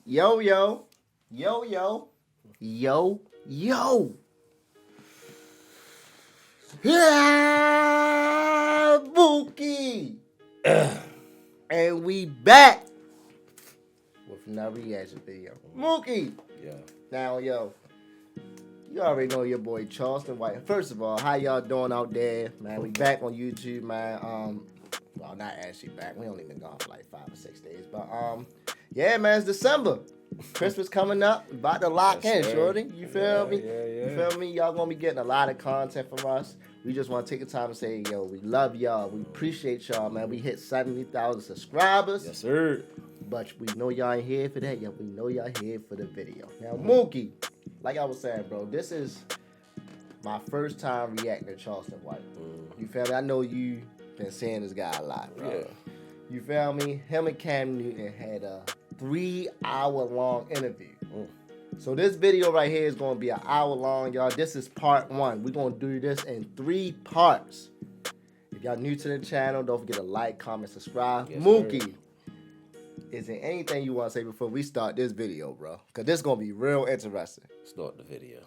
Yo, yo. Yo, yo. Yo, yo. Yeah, Mookie. And we back with another reaction video. Mookie. Yeah. Now, yo. You already know your boy Charleston White. First of all, how y'all doing out there, man? We back on YouTube, man. Well, not actually back. We only been gone for like 5 or 6 days, but yeah, man, it's December. Christmas coming up, about to lock in, shorty. You feel me? Yeah. You feel me? Y'all gonna be getting a lot of content from us. We just want to take the time to say, yo, we love y'all. We appreciate y'all, man. We hit 70,000 subscribers. Yes, sir. But we know y'all ain't here for that. Yeah, we know y'all here for the video. Now, Mookie, like I was saying, bro, this is my first time reacting to Charleston White. You feel me? I know you been seeing this guy a lot, bro. Yeah. You feel me? Him and Cam Newton had a 3-hour-long interview. So this video right here is going to be an hour long, y'all. This is part 1. We're going to do this in 3 parts. If y'all new to the channel, don't forget to like, comment, subscribe. Yes, Mookie, sir. is there anything you want to say before we start this video, bro? Because this is going to be real interesting. Start the video.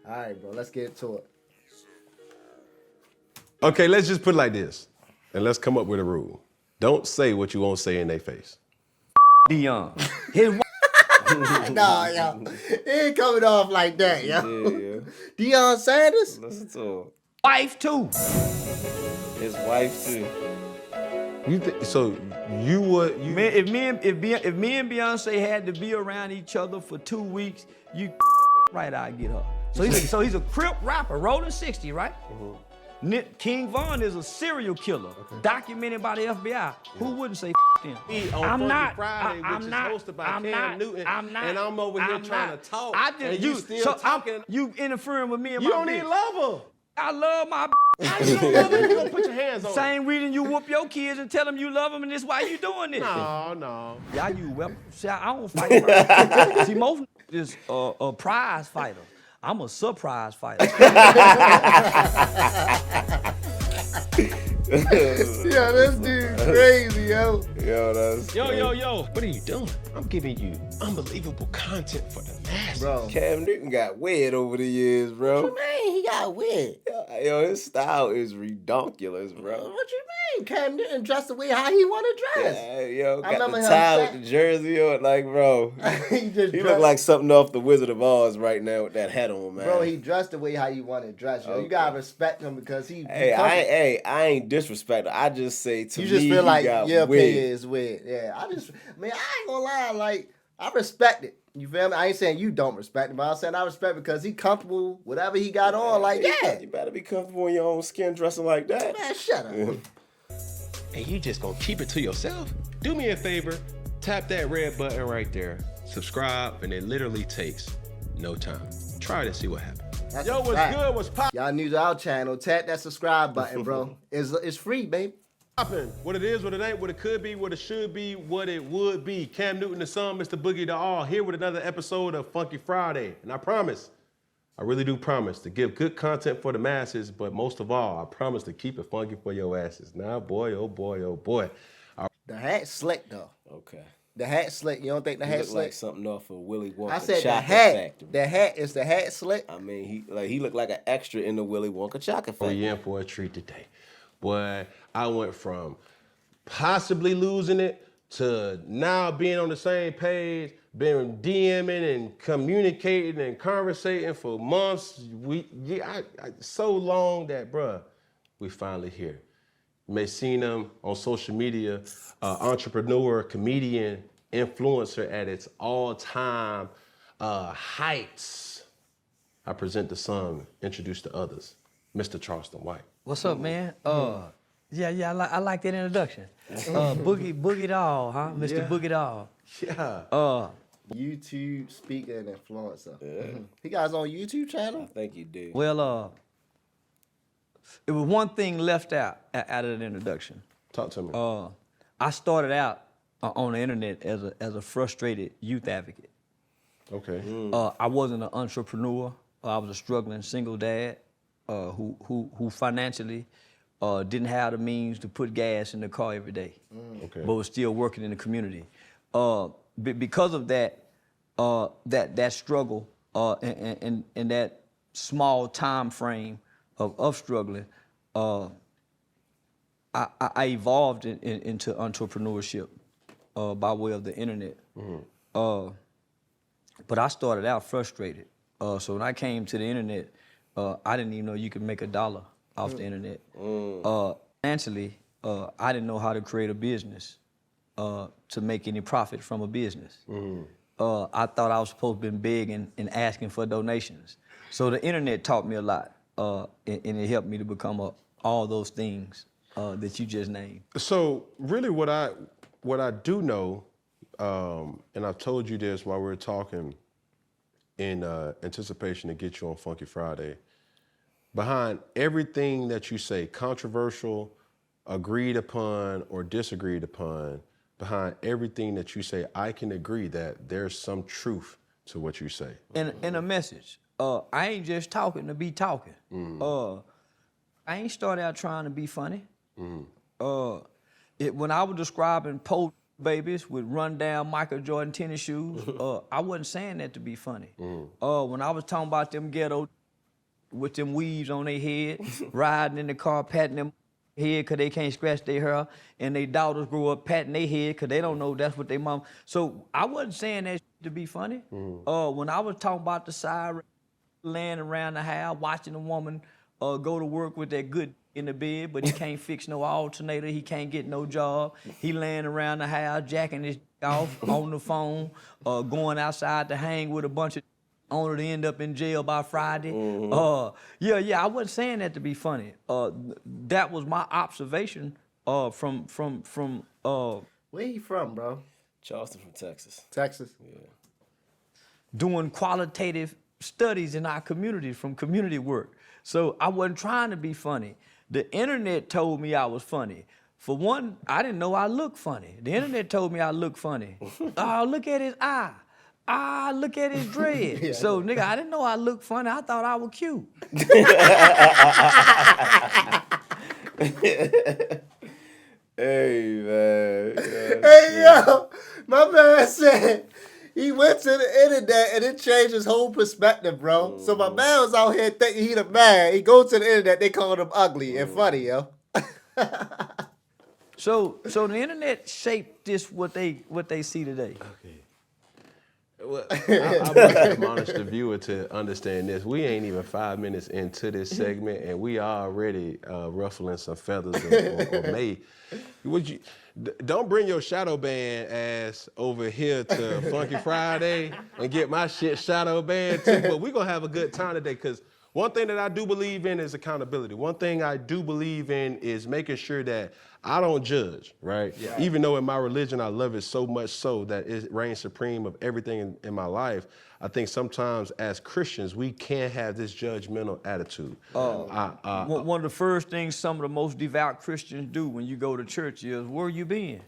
All right, bro. Let's get to it. Okay, let's just put it like this. And let's come up with a rule. Don't say what you won't say in their face. Dion. His Nah, yo. It ain't coming off like that, yo. Yeah. Deion Sanders? Listen to him. wife too. His wife too. You so you would you Man, if me and Beyonce had to be around each other for 2 weeks, you right, I'd get her. So he's a Crip rapper, rolling 60, right? King Von is a serial killer, documented by the FBI. Who wouldn't say him? on I'm Funky not. Friday, I'm which not. is hosted by I'm Cam not. Newton, I'm not. and I'm over here I'm trying not. to talk, I just, and you still so talking. You interfering with me and You my don't bitch. even love her. I love my How you don't love her? You gonna put your hands on her? Same reason you whoop your kids and tell them you love them, and this why you doing this. No. Y'all use weapons. See, I don't fight first. See, most is a prize fighter. I'm a surprise fighter. Yo, this dude crazy, yo. Yo, that's Yo. What are you doing? I'm giving you unbelievable content for the masses. Bro. Cam Newton got weird over the years, bro. Man, he got weird. Yo, his style is redonkulous, bro. What you mean? Cam Newton dressed the way how he want to dress. Yeah, yo, I got remember the him tie saying- with the jersey on, like, bro. He just He dressed, look like something off the Wizard of Oz right now with that hat on, man. bro, he dressed the way how you want to dress, yo. You Okay. gotta respect him because he I ain't disrespecting. I just say to you me, just feel like got your weird. opinion is weird. Yeah, I ain't gonna lie, like, I respect it. You feel me? I ain't saying you don't respect him, but I'm saying I respect it because he comfortable, whatever he got on, like, yeah. You better be comfortable in your own skin dressing like that. Man, shut up. And you just gonna keep it to yourself? Do me a favor, tap that red button right there, subscribe, and it literally takes no time. Try it and see what happens. That's Yo, a what's fact. good? What's poppin'? Y'all new to our channel, tap that subscribe button, bro. It's free, baby. What it is, what it ain't, what it could be, what it should be, what it would be. Cam Newton the Son, Mr. Boogie the All, here with another episode of Funky Friday. And I promise, I really do promise to give good content for the masses, but most of all, I promise to keep it funky for your asses. Now, boy, oh boy, oh boy. The hat slick, though. Okay. The hat slick. You don't think the He hat look slick? like something off of Willy Wonka I said the Chocolate hat. Factory. The hat is the hat slick. I mean, he looked like an extra in the Willy Wonka Chocolate Oh, Factory. yeah, for a treat today. Boy, I went from possibly losing it to now being on the same page, been DMing and communicating and conversating for months, so long that, bruh, we finally here. You may have seen him on social media, entrepreneur, comedian, influencer at its all-time heights. I present the son, introduce the others, Mr. Charleston White. What's up, man? Yeah, I like that introduction. Boogie Doll, huh? Mr. Yeah. Boogie Doll. Yeah. YouTube speaker and influencer. He got his own YouTube channel? I think he did. Well, it was one thing left out of the introduction. Talk to me. I started out on the internet as a frustrated youth advocate. Okay. I wasn't an entrepreneur. I was a struggling single dad who financially didn't have the means to put gas in the car every day, Okay. but was still working in the community. Because of that, that struggle and that small time frame of struggling, I evolved into entrepreneurship by way of the internet. But I started out frustrated. So when I came to the internet, I didn't even know you could make $1 off the internet. Financially, I didn't know how to create a business to make any profit from a business. I thought I was supposed to be begging and asking for donations. So the internet taught me a lot, and it helped me to become all those things that you just named. So really what I do know, and I've told you this while we were talking in anticipation to get you on Funky Friday, behind everything that you say, controversial, agreed upon, or disagreed upon, behind everything that you say, I can agree that there's some truth to what you say. And a message. I ain't just talking to be talking. I ain't started out trying to be funny. When I was describing post babies with rundown Michael Jordan tennis shoes, I wasn't saying that to be funny. When I was talking about them ghetto with them weaves on their head, riding in the car, patting them head because they can't scratch their hair, and their daughters grow up patting their head because they don't know that's what their mom. So I wasn't saying that to be funny. When I was talking about the siren laying around the house, watching a woman go to work with that good in the bed, but he can't fix no alternator, he can't get no job. He laying around the house, jacking his off on the phone, going outside to hang with a bunch of only to end up in jail by Friday. I wasn't saying that to be funny. That was my observation from Where you from, bro? Charleston from Texas. Texas? Yeah. doing qualitative studies in our community from community work. So I wasn't trying to be funny. The internet told me I was funny. For one, I didn't know I looked funny. The internet told me I looked funny. Oh, look at his eye. Ah, look at his dread. Yeah. So, nigga, I didn't know I looked funny. I thought I was cute. Hey, man. Hey, yo, my man said he went to the internet and it changed his whole perspective, bro. So my man was out here thinking he the man. He goes to the internet, they call him ugly and funny, yo. So the internet shaped this what they see today. Okay. Well, I must admonish the viewer to understand this. We ain't even 5 minutes into this segment, and we already ruffling some feathers or May. Don't bring your shadow band ass over here to Funky Friday and get my shit shadow band too. But we're gonna have a good time today, because one thing that I do believe in is accountability. One thing I do believe in is making sure that I don't judge, right? Yeah. Even though in my religion I love it so much so that it reigns supreme of everything in my life, I think sometimes as Christians we can't have this judgmental attitude. One of the first things some of the most devout Christians do when you go to church is, where you been?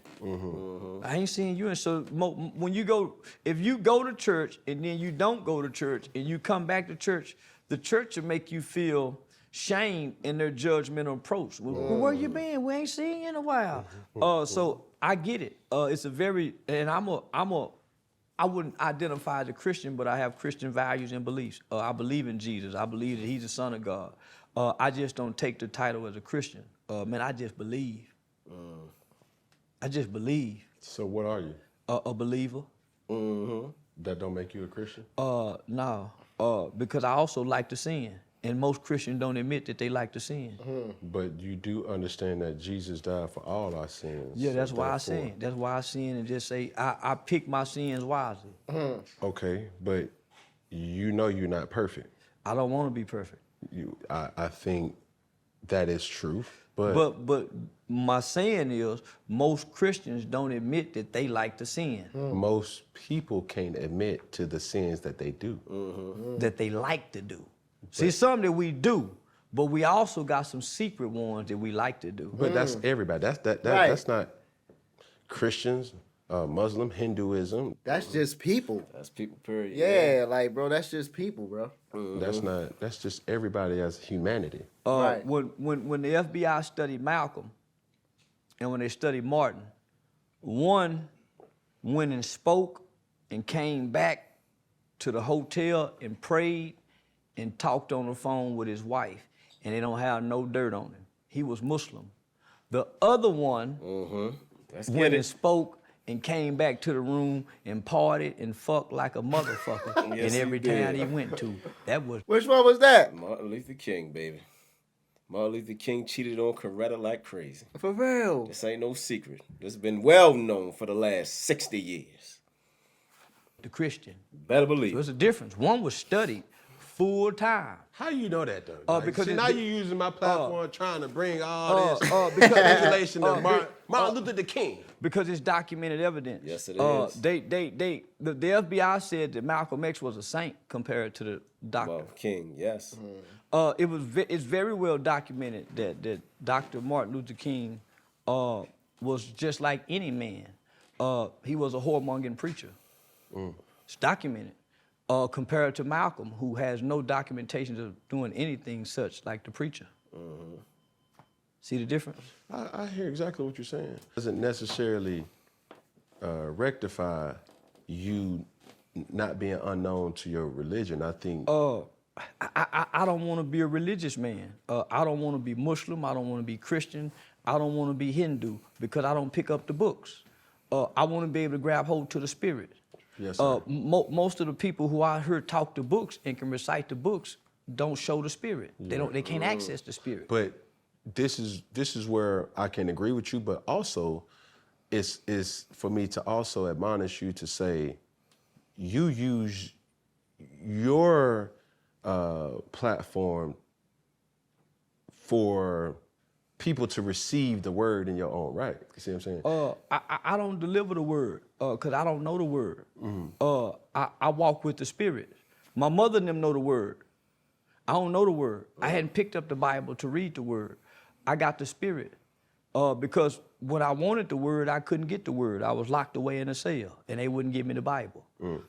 I ain't seen you. And so when you go, if you go to church and then you don't go to church and you come back to church, the church will make you feel shame in their judgmental approach. Well, where you been? We ain't seen you in a while. So I get it. It's a very, and I wouldn't identify as a Christian, but I have Christian values and beliefs. I believe in Jesus. I believe that he's the Son of God. I just don't take the title as a Christian. Man, I just believe. I just believe. So what are you? A believer. That don't make you a Christian? No. Because I also like to sin. And most Christians don't admit that they like to sin. But you do understand that Jesus died for all our sins. Yeah, that's why I sin. That's why I sin and just say, I pick my sins wisely. Okay, but you know you're not perfect. I don't want to be perfect. I think that is true. But my saying is, most Christians don't admit that they like to sin. Most people can't admit to the sins that they do. That they like to do. See, some that we do, but we also got some secret ones that we like to do. But that's everybody. That's not Christians, Muslim, Hinduism. That's just people. That's people, period. Yeah, like, bro, that's just people, bro. That's just everybody as humanity. Right. When the FBI studied Malcolm and when they studied Martin, one went and spoke and came back to the hotel and prayed and talked on the phone with his wife, and they don't have no dirt on him. He was Muslim. The other one went and spoke and came back to the room and partied and fucked like a motherfucker Yes, in every he did. town he went to. That was Which one was that? Martin Luther King, baby. Martin Luther King cheated on Coretta like crazy. For real. This ain't no secret. This has been well known for the last 60 years. the Christian. Better believe So there's a difference. One was studied full time. How you know that though? Because see, it- now you're using my platform trying to bring all this because- in relation to Martin Luther the King. Because it's documented evidence. Yes, it is. The FBI said that Malcolm X was a saint compared to the doctor. Well, King, yes. It's very well documented that Dr. Martin Luther King was just like any man. He was a whoremongering preacher. It's documented. Compared to Malcolm, who has no documentation of doing anything such like the preacher. See the difference? I hear exactly what you're saying. Doesn't necessarily rectify you not being unknown to your religion. I think. I don't want to be a religious man. I don't want to be Muslim. I don't want to be Christian. I don't want to be Hindu because I don't pick up the books. I want to be able to grab hold to the spirit. Yes, sir. Most of the people who I heard talk the books and can recite the books don't show the spirit. They can't access the spirit. But this is where I can agree with you, but also it's for me to also admonish you to say you use your platform for people to receive the word in your own right. You see what I'm saying? I don't deliver the word because I don't know the word. I walk with the spirit. My mother and them know the word. I don't know the word. I hadn't picked up the Bible to read the word. I got the spirit because when I wanted the word, I couldn't get the word. I was locked away in a cell and they wouldn't give me the Bible.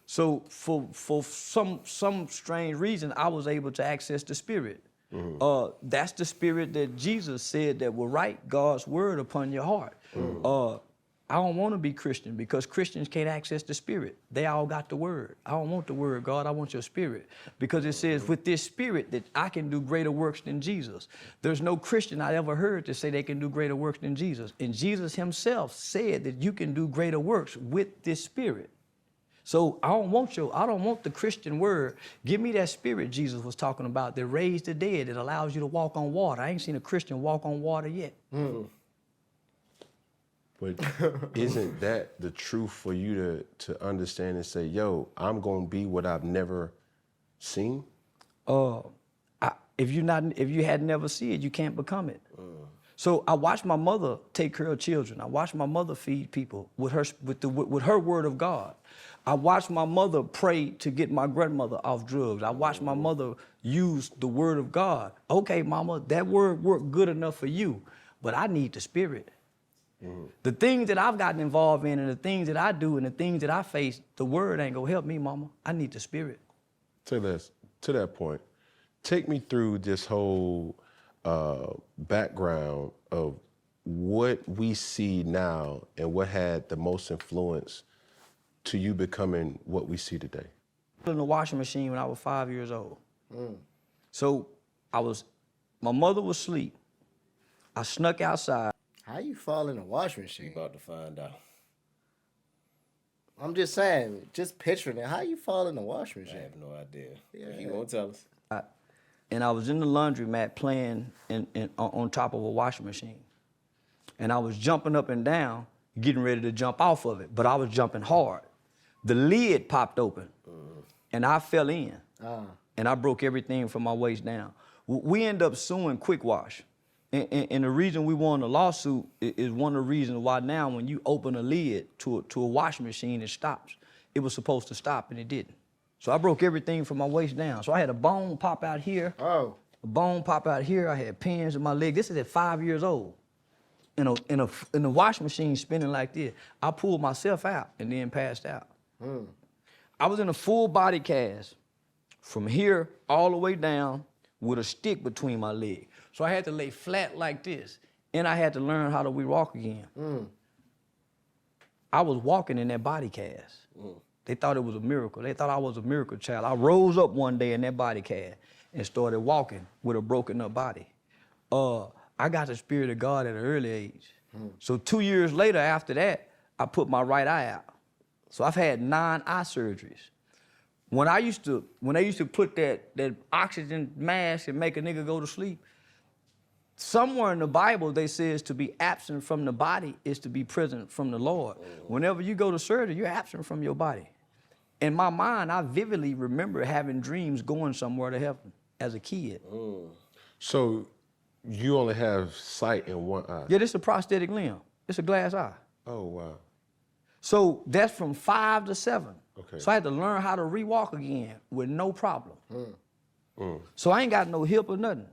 So for some strange reason, I was able to access the spirit. That's the spirit that Jesus said that will write God's word upon your heart. I don't want to be Christian because Christians can't access the spirit. They all got the word. I don't want the word, God. I want your spirit. Because it says with this spirit that I can do greater works than Jesus. There's no Christian I ever heard to say they can do greater works than Jesus. And Jesus himself said that you can do greater works with this spirit. So I don't want the Christian word. Give me that spirit Jesus was talking about that raised the dead, that allows you to walk on water. I ain't seen a Christian walk on water yet. But isn't that the truth for you to understand and say, yo, I'm gonna be what I've never seen? If you had never seen it, you can't become it. So I watched my mother take care of children. I watched my mother feed people with her word of God. I watched my mother pray to get my grandmother off drugs. I watched my mother use the word of God. Okay, mama, that word worked good enough for you, but I need the spirit. The things that I've gotten involved in and the things that I do and the things that I face, the word ain't gonna help me, mama. I need the spirit. To that point, take me through this whole background of what we see now and what had the most influence to you becoming what we see today. In the washing machine when I was 5 years old. So my mother was asleep. I snuck outside. How you fall in a washing machine? About to find out. I'm just saying, just picturing it. How you fall in a washing I machine? have no idea. You won't tell us. And I was in the laundromat playing on top of a washing machine. And I was jumping up and down, getting ready to jump off of it, but I was jumping hard. The lid popped open, and I fell in, and I broke everything from my waist down. We ended up suing Quick Wash. And the reason we won the lawsuit is one of the reasons why now when you open a lid to a washing machine, it stops. It was supposed to stop, and it didn't. So I broke everything from my waist down. So I had a bone pop out here, a bone pop out here. I had pins in my leg. This is at 5 years old. In a washing machine spinning like this. I pulled myself out and then passed out. I was in a full body cast from here all the way down with a stick between my legs. So I had to lay flat like this, and I had to learn how to walk again. I was walking in that body cast. They thought it was a miracle. They thought I was a miracle child. I rose up one day in that body cast and started walking with a broken up body. I got the Spirit of God at an early age. So 2 years later after that, I put my right eye out. So I've had 9 eye surgeries. When they used to put that oxygen mask and make a nigga go to sleep, somewhere in the Bible they says to be absent from the body is to be present from the Lord. Whenever you go to surgery, you're absent from your body. In my mind, I vividly remember having dreams going somewhere to heaven as a kid. So you only have sight in one eye? Yeah, this is a prosthetic limb. It's a glass eye. Oh, wow. So that's from 5 to 7. Okay. So I had to learn how to rewalk again with no problem. So I ain't got no hip or nothing.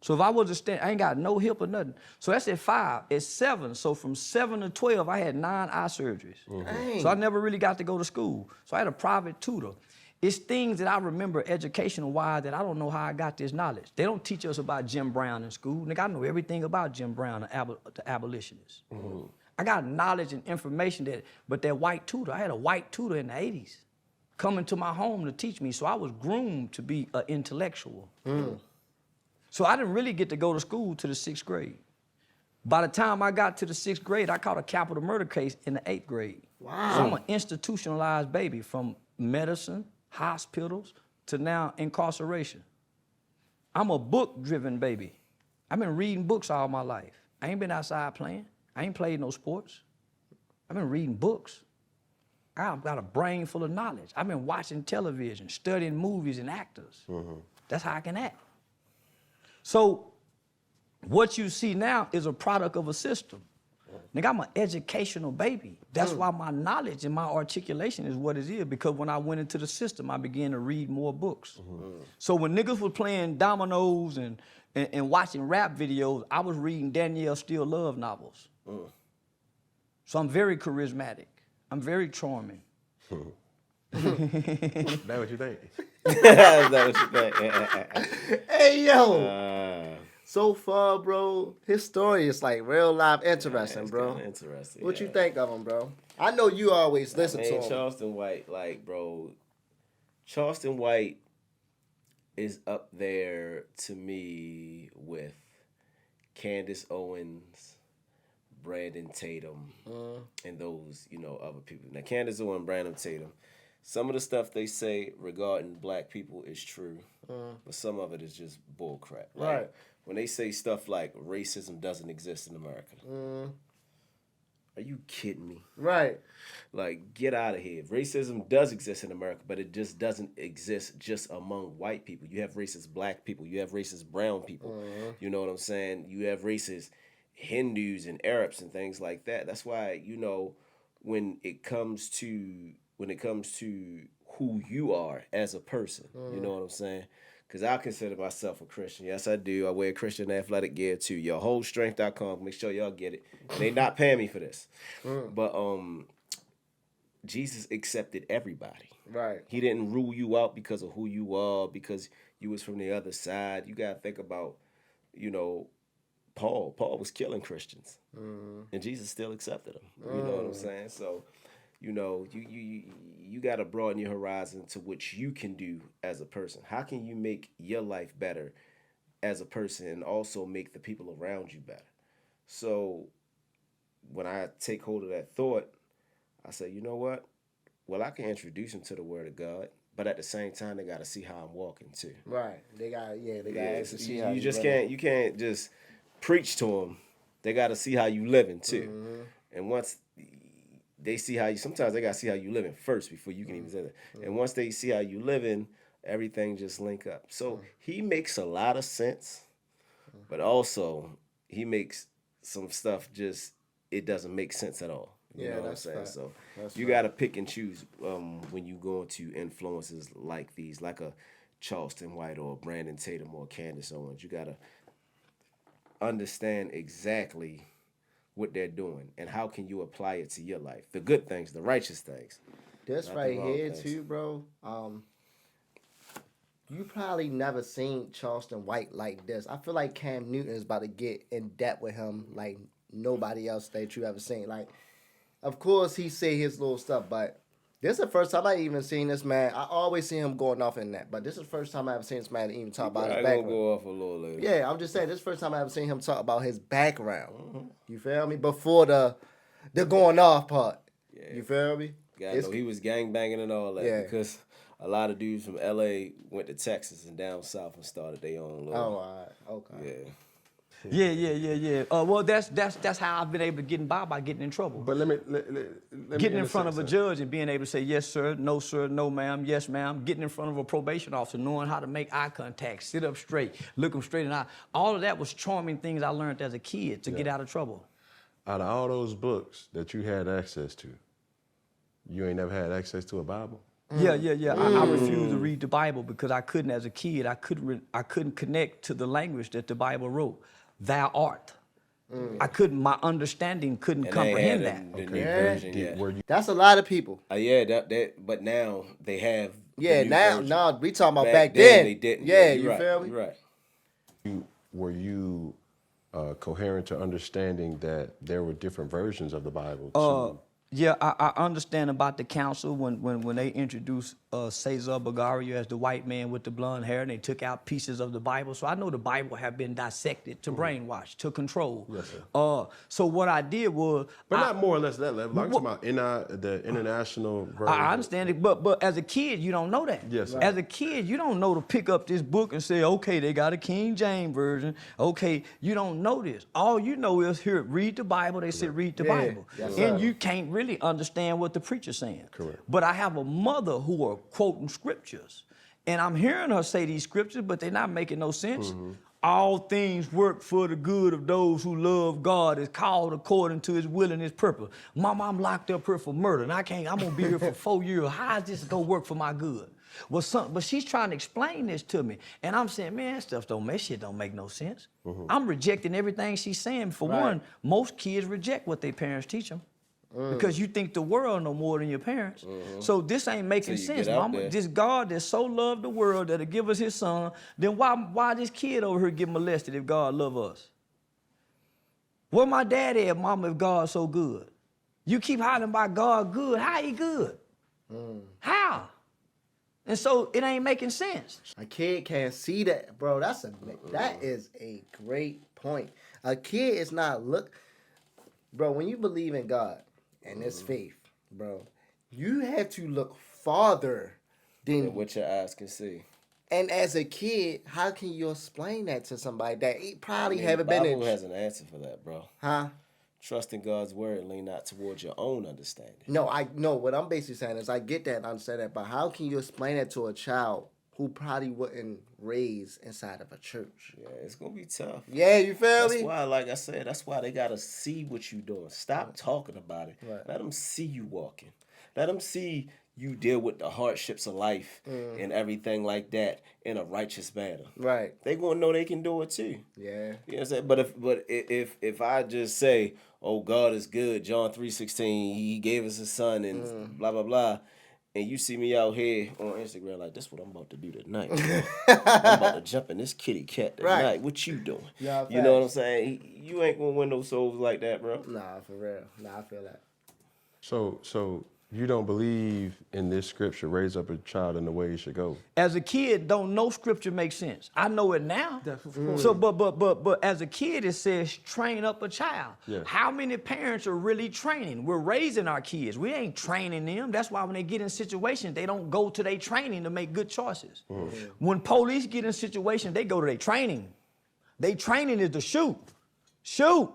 So if I was to stand, I ain't got no hip or nothing. So that's at 5. At 7, so from 7 to 12, I had 9 eye surgeries. So I never really got to go to school. So I had a private tutor. It's things that I remember educational-wise that I don't know how I got this knowledge. They don't teach us about Jim Brown in school. Nigga, I know everything about Jim Brown, the abolitionists. I got knowledge and information but that white tutor, I had a white tutor in the 80s coming to my home to teach me. So I was groomed to be an intellectual. So I didn't really get to go to school to the 6th grade. By the time I got to the 6th grade, I caught a capital murder case in the 8th grade. Wow. So I'm an institutionalized baby from medicine, hospitals, to now incarceration. I'm a book-driven baby. I've been reading books all my life. I ain't been outside playing. I ain't played no sports. I've been reading books. I've got a brain full of knowledge. I've been watching television, studying movies and actors. That's how I can act. So what you see now is a product of a system. Nigga, I'm an educational baby. That's why my knowledge and my articulation is what it is, because when I went into the system, I began to read more books. So when niggas were playing dominoes and watching rap videos, I was reading Danielle Steele Love novels. So I'm very charismatic. I'm very charming. That's what you think? That's what you think. Hey, yo. So far, bro, his story is like real life interesting, bro. Interesting. What you think of him, bro? I know you always listen to him. Charleston White, like, bro, Charleston White is up there to me with Candace Owens, Brandon Tatum, and those, other people. Now, Candace Owens and Brandon Tatum, some of the stuff they say regarding black people is true, but some of it is just bull crap. Right. When they say stuff like racism doesn't exist in America. Are you kidding me? Right. Like, get out of here. Racism does exist in America, but it just doesn't exist just among white people. You have racist black people. You have racist brown people. You know what I'm saying? You have racist Hindus and Arabs and things like that. That's why, when it comes to who you are as a person, you know what I'm saying? Because I consider myself a Christian. Yes, I do. I wear Christian athletic gear too. Your wholestrength.com. Make sure y'all get it. And they not paying me for this. But Jesus accepted everybody. Right. He didn't rule you out because of who you are, because you was from the other side. You got to think about, Paul. Paul was killing Christians. And Jesus still accepted them. You know what I'm saying? So, you got to broaden your horizon to what you can do as a person. How can you make your life better as a person and also make the people around you better? So when I take hold of that thought, I say, you know what? Well, I can introduce them to the Word of God, but at the same time, they got to see how I'm walking too. Right. They got to see how you just can't just preach to them. They got to see how you living too. And once they see how you, sometimes they got to see how you living first before you can even say that. And once they see how you living, everything just link up. So he makes a lot of sense, but also he makes some stuff it doesn't make sense at all. You know what I'm saying? So you got to pick and choose when you go into influences like these, like a Charleston White or Brandon Tatum or Candace Owens. You got to understand exactly what they're doing and how can you apply it to your life. The good things, the righteous things. This right here too, bro. You probably never seen Charleston White like this. I feel like Cam Newton is about to get in depth with him like nobody else that you ever seen. Like, of course he say his little stuff, but This is the first time I even seen this man. I always see him going off in that, but this is the first time I ever seen this man even talk about his background. I'm gonna go off a little later. Yeah, I'm just saying, this is the first time I ever seen him talk about his background. You feel me? Before the going off part. Yeah. You feel me? Yeah, he was gang banging and all that because a lot of dudes from LA went to Texas and down south and started their own little. Oh, all right. Okay. Yeah. Well, that's how I've been able to get by getting in trouble. But let me getting in front of a judge and being able to say yes sir, no ma'am, yes ma'am. Getting in front of a probation officer, knowing how to make eye contact, sit up straight, look them straight in the eye. All of that was charming things I learned as a kid to get out of trouble. Out of all those books that you had access to, you ain't never had access to a Bible? Yeah. I refused to read the Bible because I couldn't, as a kid, I couldn't connect to the language that the Bible wrote. Thou art. I couldn't. My understanding couldn't comprehend that. The new version, That's a lot of people. But now they have. Yeah, the new now version. We talking about back then. They didn't. Yeah, you you feel me? Right. Were you coherent to understanding that there were different versions of the Bible? Yeah, I understand about the council when they introduced Cesar Bagario as the white man with the blonde hair, and they took out pieces of the Bible. So I know the Bible have been dissected to brainwash, to control. Yes, sir. So what I did was... But not more or less that level. I'm talking about the international version. I understand it, but as a kid, you don't know that. Yes, sir. As a kid, you don't know to pick up this book and say, okay, they got a King James version. Okay, you don't know this. All you know is, here, read the Bible. They said, read the Bible. Yes, and you can't really understand what the preacher's saying. Correct. But I have a mother who are quoting scriptures. And I'm hearing her say these scriptures, but they're not making no sense. All things work for the good of those who love God, is called according to his will and his purpose. Mama, I'm locked up here for murder, and I'm gonna be here for 4 years. How is this gonna work for my good? Well, but she's trying to explain this to me. And I'm saying, man, shit don't make no sense. I'm rejecting everything she's saying. For one, most kids reject what their parents teach them. Because you think the world know more than your parents. So this ain't making sense, mama. This God that so loved the world that'll give us his son, then why this kid over here get molested if God love us? Where my daddy at, mama, if God's so good? You keep hollering about God good. How he good? How? And so it ain't making sense. A kid can't see that, bro. That is a great point. A kid is not bro, when you believe in God and this faith, bro, you have to look farther than what your eyes can see. And as a kid, how can you explain that to somebody that probably haven't been in? The Bible has an answer for that, bro. Huh? Trust in God's word and lean not towards your own understanding. No, what I'm basically saying is I get that and understand that, but how can you explain that to a child who probably wasn't raised inside of a church? Yeah, it's gonna be tough. Yeah, you feel me? That's why, like I said, that's why they gotta see what you doing. Stop talking about it. Right. Let them see you walking. Let them see you deal with the hardships of life and everything like that in a righteous manner. Right. They gonna know they can do it too. Yeah. You know what I'm saying? But if I just say, oh, God is good, John 3:16, he gave us his son and blah blah blah. And you see me out here on Instagram like, this what I'm about to do tonight. I'm about to jump in this kitty cat tonight. Right. What you doing? Yeah, you know what I'm saying? You ain't gonna win no souls like that, bro. Nah, for real. Nah, I feel that. So you don't believe in this scripture, raise up a child in the way he should go? As a kid, don't know scripture makes sense. I know it now. So, but as a kid, it says train up a child. Yeah. How many parents are really training? We're raising our kids. We ain't training them. That's why when they get in situations, they don't go to their training to make good choices. When police get in situations, they go to their training. Their training is to shoot. Shoot.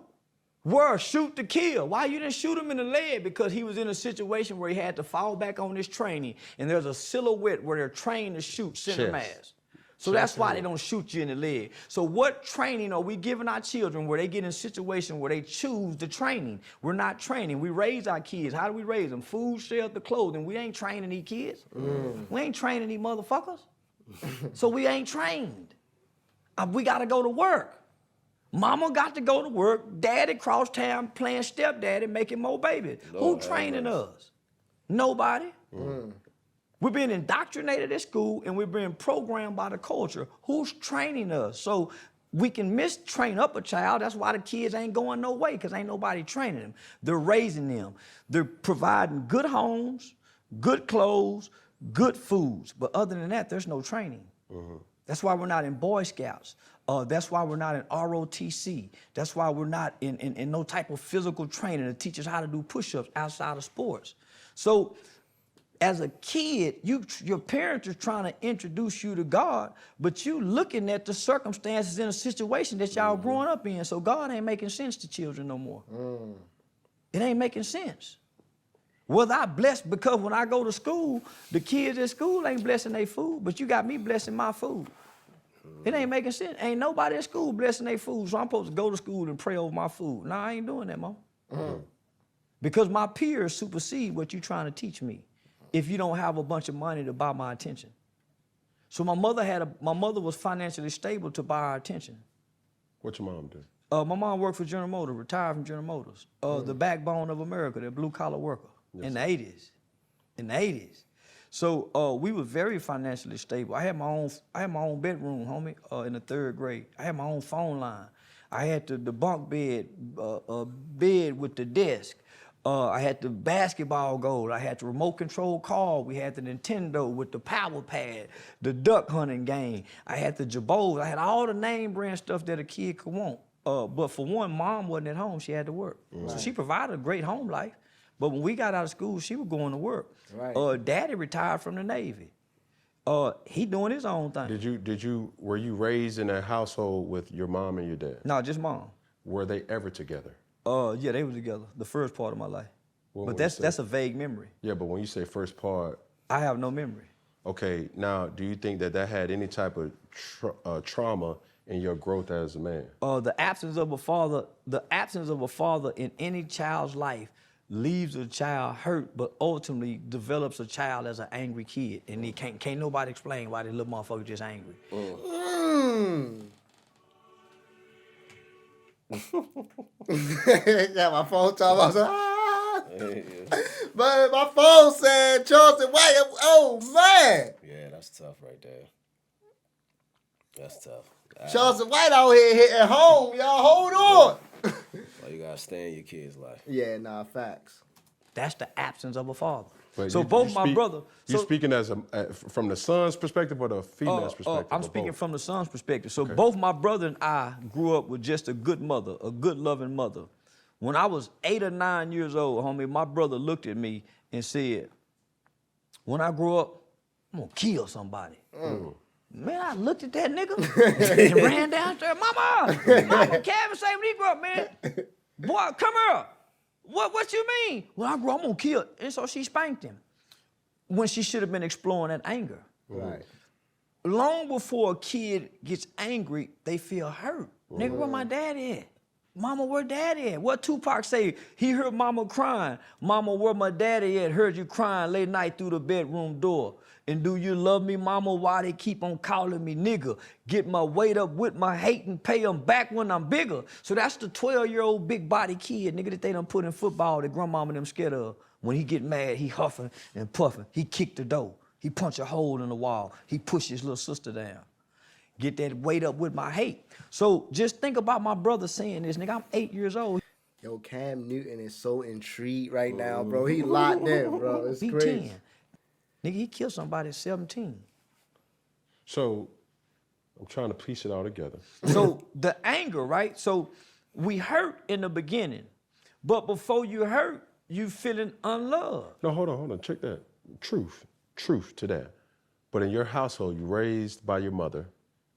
Where? Shoot to kill. Why you didn't shoot him in the leg? Because he was in a situation where he had to fall back on his training, and there's a silhouette where they're trained to shoot center mass. So that's why they don't shoot you in the leg. So what training are we giving our children where they get in a situation where they choose the training? We're not training. We raise our kids. How do we raise them? Food, shelter, clothing. We ain't training these kids. We ain't training these motherfuckers. So we ain't trained. We got to go to work. Mama got to go to work. Daddy cross town playing stepdaddy, making more babies. Who training us? Nobody. We're being indoctrinated at school, and we're being programmed by the culture. Who's training us? So we can mistrain up a child. That's why the kids ain't going no way, because ain't nobody training them. They're raising them. They're providing good homes, good clothes, good foods. But other than that, there's no training. That's why we're not in Boy Scouts. That's why we're not in ROTC. That's why we're not in no type of physical training to teach us how to do push-ups outside of sports. So as a kid, your parents are trying to introduce you to God, but you looking at the circumstances in a situation that y'all growing up in. So God ain't making sense to children no more. It ain't making sense. Whether I blessed, because when I go to school, the kids at school ain't blessing their food, but you got me blessing my food. It ain't making sense. Ain't nobody at school blessing their food, so I'm supposed to go to school and pray over my food. No, I ain't doing that, Mom. Because my peers supersede what you're trying to teach me if you don't have a bunch of money to buy my attention. So my mother was financially stable to buy our attention. What your mom do? My mom worked for General Motors, retired from General Motors. The backbone of America, the blue-collar worker in the 80s. In the 80s. So we were very financially stable. I had my own bedroom, homie, in the 3rd grade. I had my own phone line. I had the bunk bed, bed with the desk. I had the basketball goal. I had the remote control car. We had the Nintendo with the power pad, the duck hunting game. I had the Jabos. I had all the name brand stuff that a kid could want. But for one, Mom wasn't at home. She had to work. So she provided a great home life. But when we got out of school, she was going to work. Right. Daddy retired from the Navy. He doing his own thing. Were you raised in a household with your mom and your dad? No, just Mom. Were they ever together? Yeah, they were together the first part of my life. But that's a vague memory. Yeah, but when you say first part, I have no memory. Okay, now do you think that had any type of trauma in your growth as a man? The absence of a father in any child's life leaves a child hurt, but ultimately develops a child as an angry kid, and he can't nobody explain why the little motherfucker just angry. Yeah, my phone talking. I was like, But my phone said Charleston White. Oh man. Yeah, that's tough right there. That's tough. Charleston White out here hitting home, y'all. Hold on. Well, you gotta stay in your kid's life. Yeah, nah, facts. That's the absence of a father. But so both my brothers. You speaking as from the son's perspective or the female's perspective? I'm speaking from the son's perspective. So both my brother and I grew up with just a good mother, a good loving mother. When I was 8 or 9 years old, homie, my brother looked at me and said, "When I grow up, I'm gonna kill somebody." Man, I looked at that nigga and ran downstairs. Mama, Kevin say when he grew up, man. Boy, come here. What you mean? When I grow up, I'm gonna kill. And so she spanked him when she should have been exploring that anger. Right. Long before a kid gets angry, they feel hurt. Nigga, where my daddy at? Mama, where daddy at? What Tupac say? He heard mama crying. Mama, where my daddy at? Heard you crying late night through the bedroom door. And do you love me, mama? Why they keep on calling me nigga? Get my weight up with my hate and pay them back when I'm bigger. So that's the 12-year-old big body kid, nigga, that they done put in football that grandmama them scared of. When he get mad, he huffing and puffing. He kick the door. He punch a hole in the wall. He push his little sister down. Get that weight up with my hate. So just think about my brother saying this, nigga. I'm 8 years old. Yo, Cam Newton is so intrigued right now, bro. He locked in, bro. It's crazy. 10. Nigga, he killed somebody at 17. So I'm trying to piece it all together. So the anger, right? So we hurt in the beginning, but before you hurt, you feeling unloved. No, hold on. Check that. Truth to that. But in your household, you raised by your mother.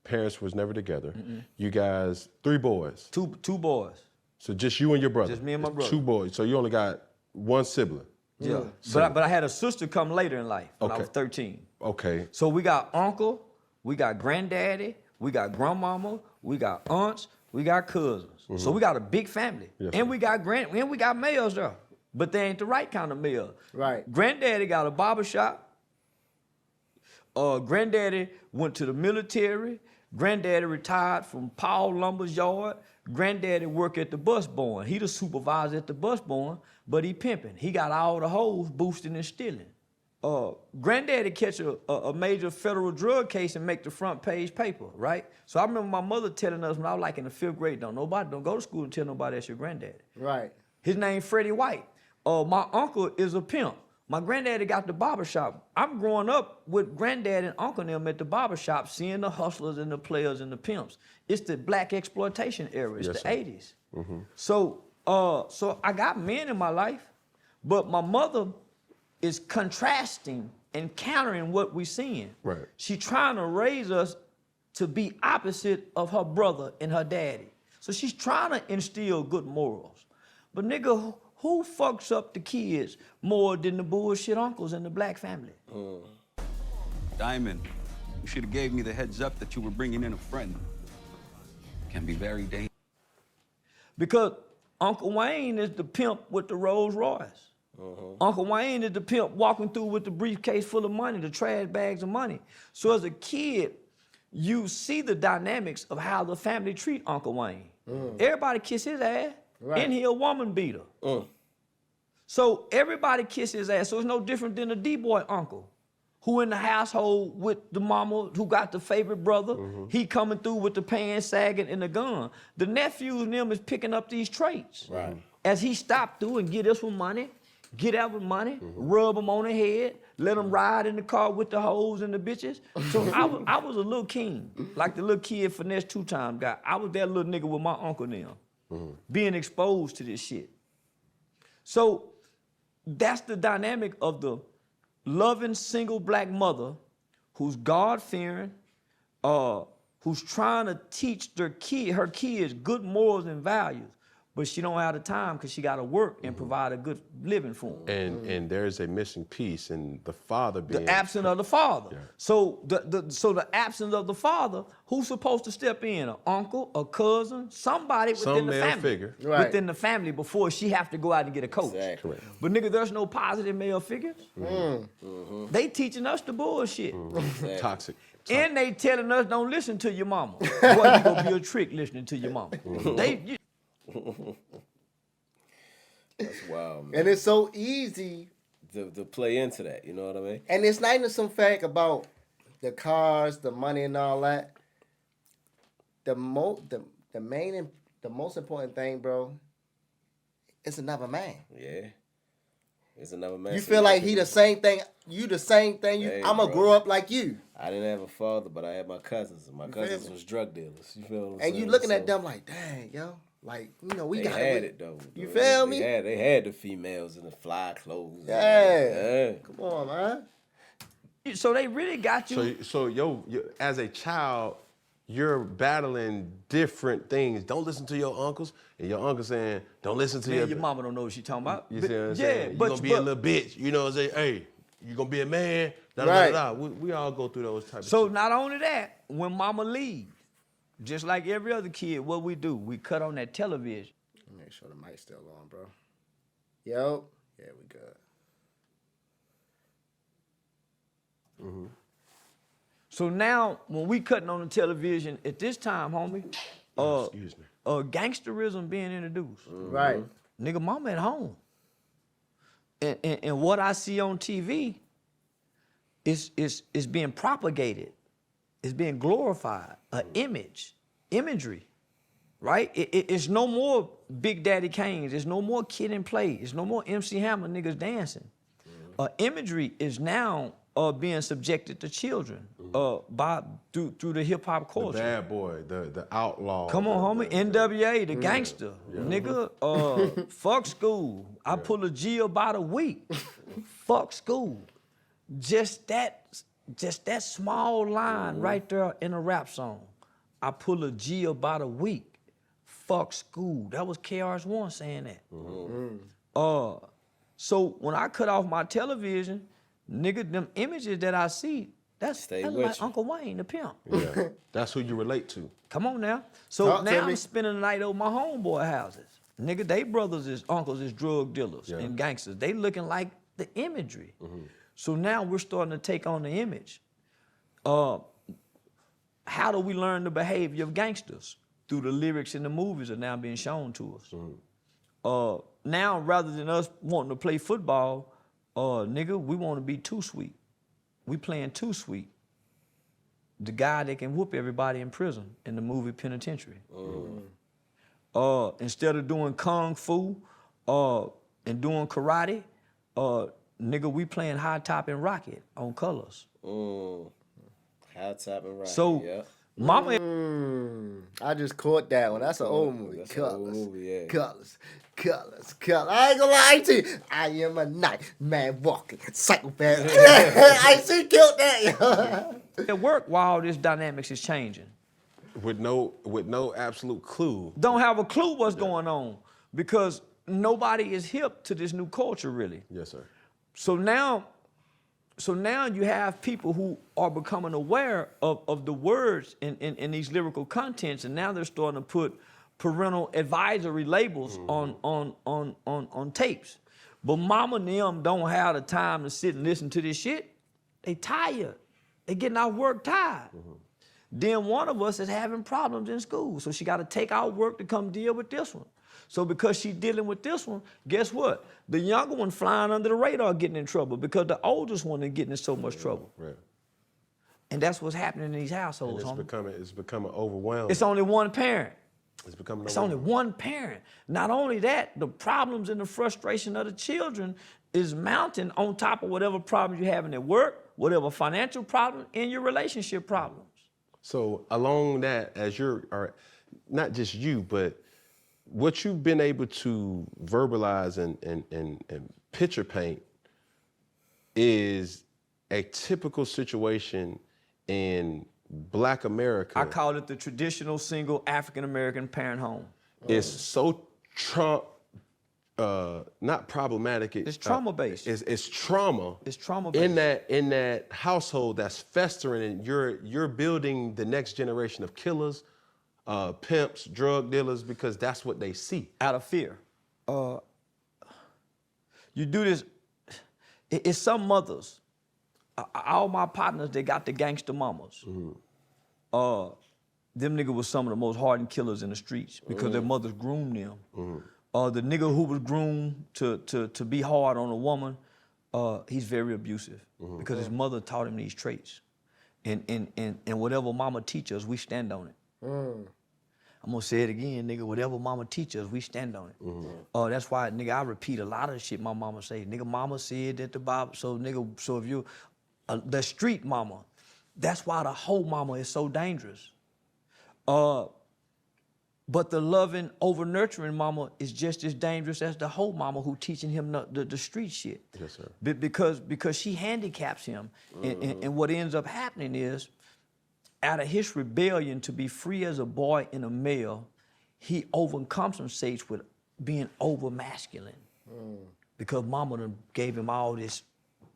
Parents was never together. You guys, 3 boys. Two boys. So just you and your brother. Just me and my brother. 2 boys. So you only got 1 sibling. Yeah. But I had a sister come later in life when I was 13. Okay. So we got uncle, we got granddaddy, we got grandmama, we got aunts, we got cousins. So we got a big family. Yes, and we got males there. But they ain't the right kind of male. Right. Granddaddy got a barbershop. Granddaddy went to the military. Granddaddy retired from Paul Lumber's yard. Granddaddy work at the bus barn. He the supervisor at the bus barn, but he pimping. He got all the hoes boosting and stealing. Granddaddy catch a major federal drug case and make the front page paper, right? So I remember my mother telling us when I was like in the 5th grade, don't go to school and tell nobody that's your granddaddy. Right. His name Freddie White. My uncle is a pimp. My granddaddy got the barbershop. I'm growing up with granddad and uncle them at the barbershop, seeing the hustlers and the players and the pimps. It's the black exploitation era. It's Yes, the sir. 80s. So I got men in my life, but my mother is contrasting and countering what we're seeing. Right. She trying to raise us to be opposite of her brother and her daddy. So she's trying to instill good morals. But nigga, who fucks up the kids more than the bullshit uncles in the black family? Diamond, you should have gave me the heads up that you were bringing in a friend. Can be very dangerous. Because Uncle Wayne is the pimp with the Rolls Royce. Uncle Wayne is the pimp walking through with the briefcase full of money, the trash bags of money. So as a kid, you see the dynamics of how the family treat Uncle Wayne. Everybody kiss his ass, and he a woman beater. So everybody kiss his ass. So it's no different than a D-boy uncle who in the household with the mama who got the favorite brother. He coming through with the pants sagging and the gun. The nephews and them is picking up these traits. Right. As he stopped through and get us with money, get out with money, rub them on the head, let them ride in the car with the hoes and the bitches. So I was a little king, like the little kid Finesse 2-time guy. I was that little nigga with my uncle now, being exposed to this shit. So that's the dynamic of the loving single black mother who's God-fearing, who's trying to teach her kids good morals and values, but she don't have the time because she got to work and provide a good living for them. And there's a missing piece in the father being The absence of the father. Yeah. So the absence of the father, who's supposed to step in? An uncle, a cousin, somebody within Some the male family. figure. Right. Within the family before she have to go out and get a coach. Exactly. But nigga, there's no positive male figures. They teaching us the bullshit. toxic. And they telling us don't listen to your mama. Boy, you gonna be a trick listening to your mama. That's wild, man. And it's so easy. To play into that, you know what I mean? And it's not even some fact about the cars, the money, and all that. The most important thing, bro, is another man. Yeah. It's another man. You feel like he the same thing. You the same thing. Hey, I'ma bro. grow up like you. I didn't have a father, but I had my cousins. And my cousins was drug dealers. You feel what I'm And saying? you looking So at them like, dang, yo. Like, you know, we they got had it, though. You bro. feel me? They had the females in the fly clothes. Yeah. Come on, man. So they really got you. So as a child, you're battling different things. Don't listen to your uncles, and your uncle saying, don't listen to Man, your mama don't know what she talking about. You see what I'm Yeah, saying? You're gonna be a little bitch. You know what I'm saying? Hey, you gonna be a man. Da, da, Right. da, da. We all go through those types So of not only that, when mama leave, just like every other kid, what we do, we cut on that television. Make sure the mic's still on, bro. Yo. Yeah, we good. So now, when we cutting on the television, at this time, homie, Excuse me. gangsterism being introduced. Right. Nigga, mama at home. And what I see on TV is being propagated. It's being glorified. Imagery, right? It's no more Big Daddy Kane's. There's no more Kid and Play. It's no more MC Hammer niggas dancing. Imagery is now being subjected to children through the hip hop The culture. bad boy, the outlaw. Come on, homie. NWA, the gangster. Nigga, fuck school. I pull a G about a week. Fuck school. Just that small line right there in a rap song. I pull a G about a week. Fuck school. That was KRS-One saying that. So when I cut off my television, nigga, them images that I see, that's with like you. Uncle Wayne, the pimp. Yeah, that's who you relate to. Come on now. So Talk to now me. I'm spending the night over my homeboy houses. Nigga, they uncles is drug dealers Yeah. and gangsters. They looking like the imagery. So now we're starting to take on the image. How do we learn the behavior of gangsters? Through the lyrics in the movies are now being shown to us. Now, rather than us wanting to play football, nigga, we want to be too sweet. We playing too sweet. The guy that can whoop everybody in prison in the movie Penitentiary. Instead of doing kung fu and doing karate, nigga, we playing High Top and Rocket on Colors. High Top and Rocket. So, yeah. mama, I just caught that one. That's an old movie. That's an old Colors. movie, yeah. Colors. I ain't gonna lie to you. I am a nightman walking psychopath. I see killed that. at work while all this dynamics is changing. With no absolute clue. Don't have a clue what's going on because nobody is hip to this new culture, really. Yes, sir. So now you have people who are becoming aware of the words in these lyrical contents, and now they're starting to put parental advisory labels on tapes. But mama and them don't have the time to sit and listen to this shit. They tired. They getting off work tired. Then one of us is having problems in school, so she got to take out work to come deal with this one. So because she's dealing with this one, guess what? The younger one flying under the radar getting in trouble because the oldest one is getting in so much trouble. Right. And that's what's happening in these households, And homie. it's becoming overwhelming. It's only one parent. It's only one parent. Not only that, the problems and the frustration of the children is mounting on top of whatever problems you're having at work, whatever financial problem, and your relationship problems. So along that, as not just you, but what you've been able to verbalize and picture paint is a typical situation in Black America. I call it the traditional single African-American parent home. It's so not problematic. It's trauma-based. It's trauma. It's trauma-based. In that household that's festering, and you're building the next generation of killers, pimps, drug dealers, because that's what they see. Out of fear. You do this, it's some mothers. All my partners, they got the gangster mamas. Them niggas was some of the most hardened killers in the streets because their mothers groomed them. The nigga who was groomed to be hard on a woman, he's very abusive because his mother taught him these traits. And whatever mama teaches us, we stand on it. I'm gonna say it again, nigga, whatever mama teaches us, we stand on it. That's why, nigga, I repeat a lot of the shit my mama say. Nigga, mama said that the Bible, so nigga, so if you, the street mama, that's why the whole mama is so dangerous. But the loving, over-nurturing mama is just as dangerous as the whole mama who teaching him the street shit. Yes, sir. Because she handicaps him. And what ends up happening is, out of his rebellion to be free as a boy and a male, he overcompensates with being over-masculine. Because mama done gave him all this,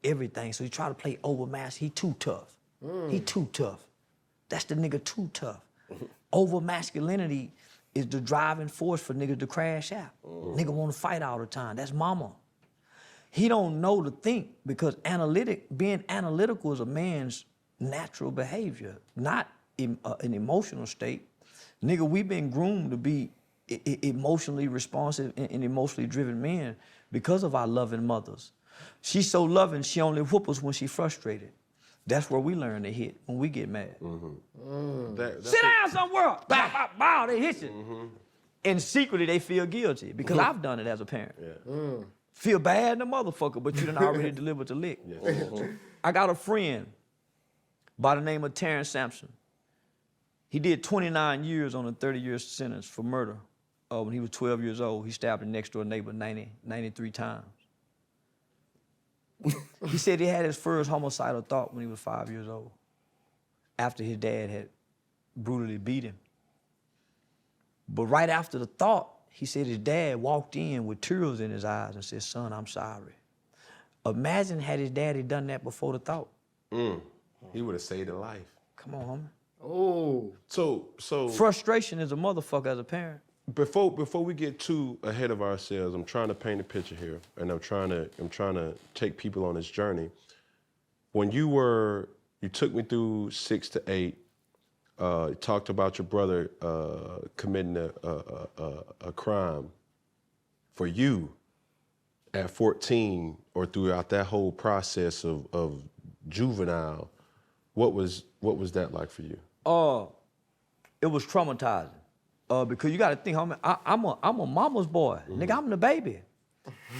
everything, so he try to play over-masculine. He too tough. He too tough. That's the nigga too tough. Over-masculinity is the driving force for niggas to crash out. Nigga want to fight all the time. That's mama. He don't know to think because being analytical is a man's natural behavior, not an emotional state. Nigga, we've been groomed to be emotionally responsive and emotionally driven men because of our loving mothers. She's so loving, she only whoop us when she's frustrated. That's where we learn to hit, when we get mad. Sit down somewhere. Bow, bow, bow, they hit you. And secretly, they feel guilty because I've done it as a parent. Feel bad in the motherfucker, but you done already delivered the lick. I got a friend by the name of Terrence Sampson. He did 29 years on a 30-year sentence for murder. When he was 12 years old, he stabbed a next-door neighbor 93 times. He said he had his first homicidal thought when he was 5 years old, after his dad had brutally beat him. But right after the thought, he said his dad walked in with tears in his eyes and said, "Son, I'm sorry." Imagine had his daddy done that before the thought. He would have saved a life. Come on, homie. Oh. So frustration is a motherfucker as a parent. Before we get too ahead of ourselves, I'm trying to paint a picture here, and I'm trying to take people on this journey. When you took me through 6 to 8, you talked about your brother committing a crime. For you, at 14 or throughout that whole process of juvenile, what was that like for you? It was traumatizing. Because you got to think, homie, I'm a mama's boy. Nigga, I'm the baby.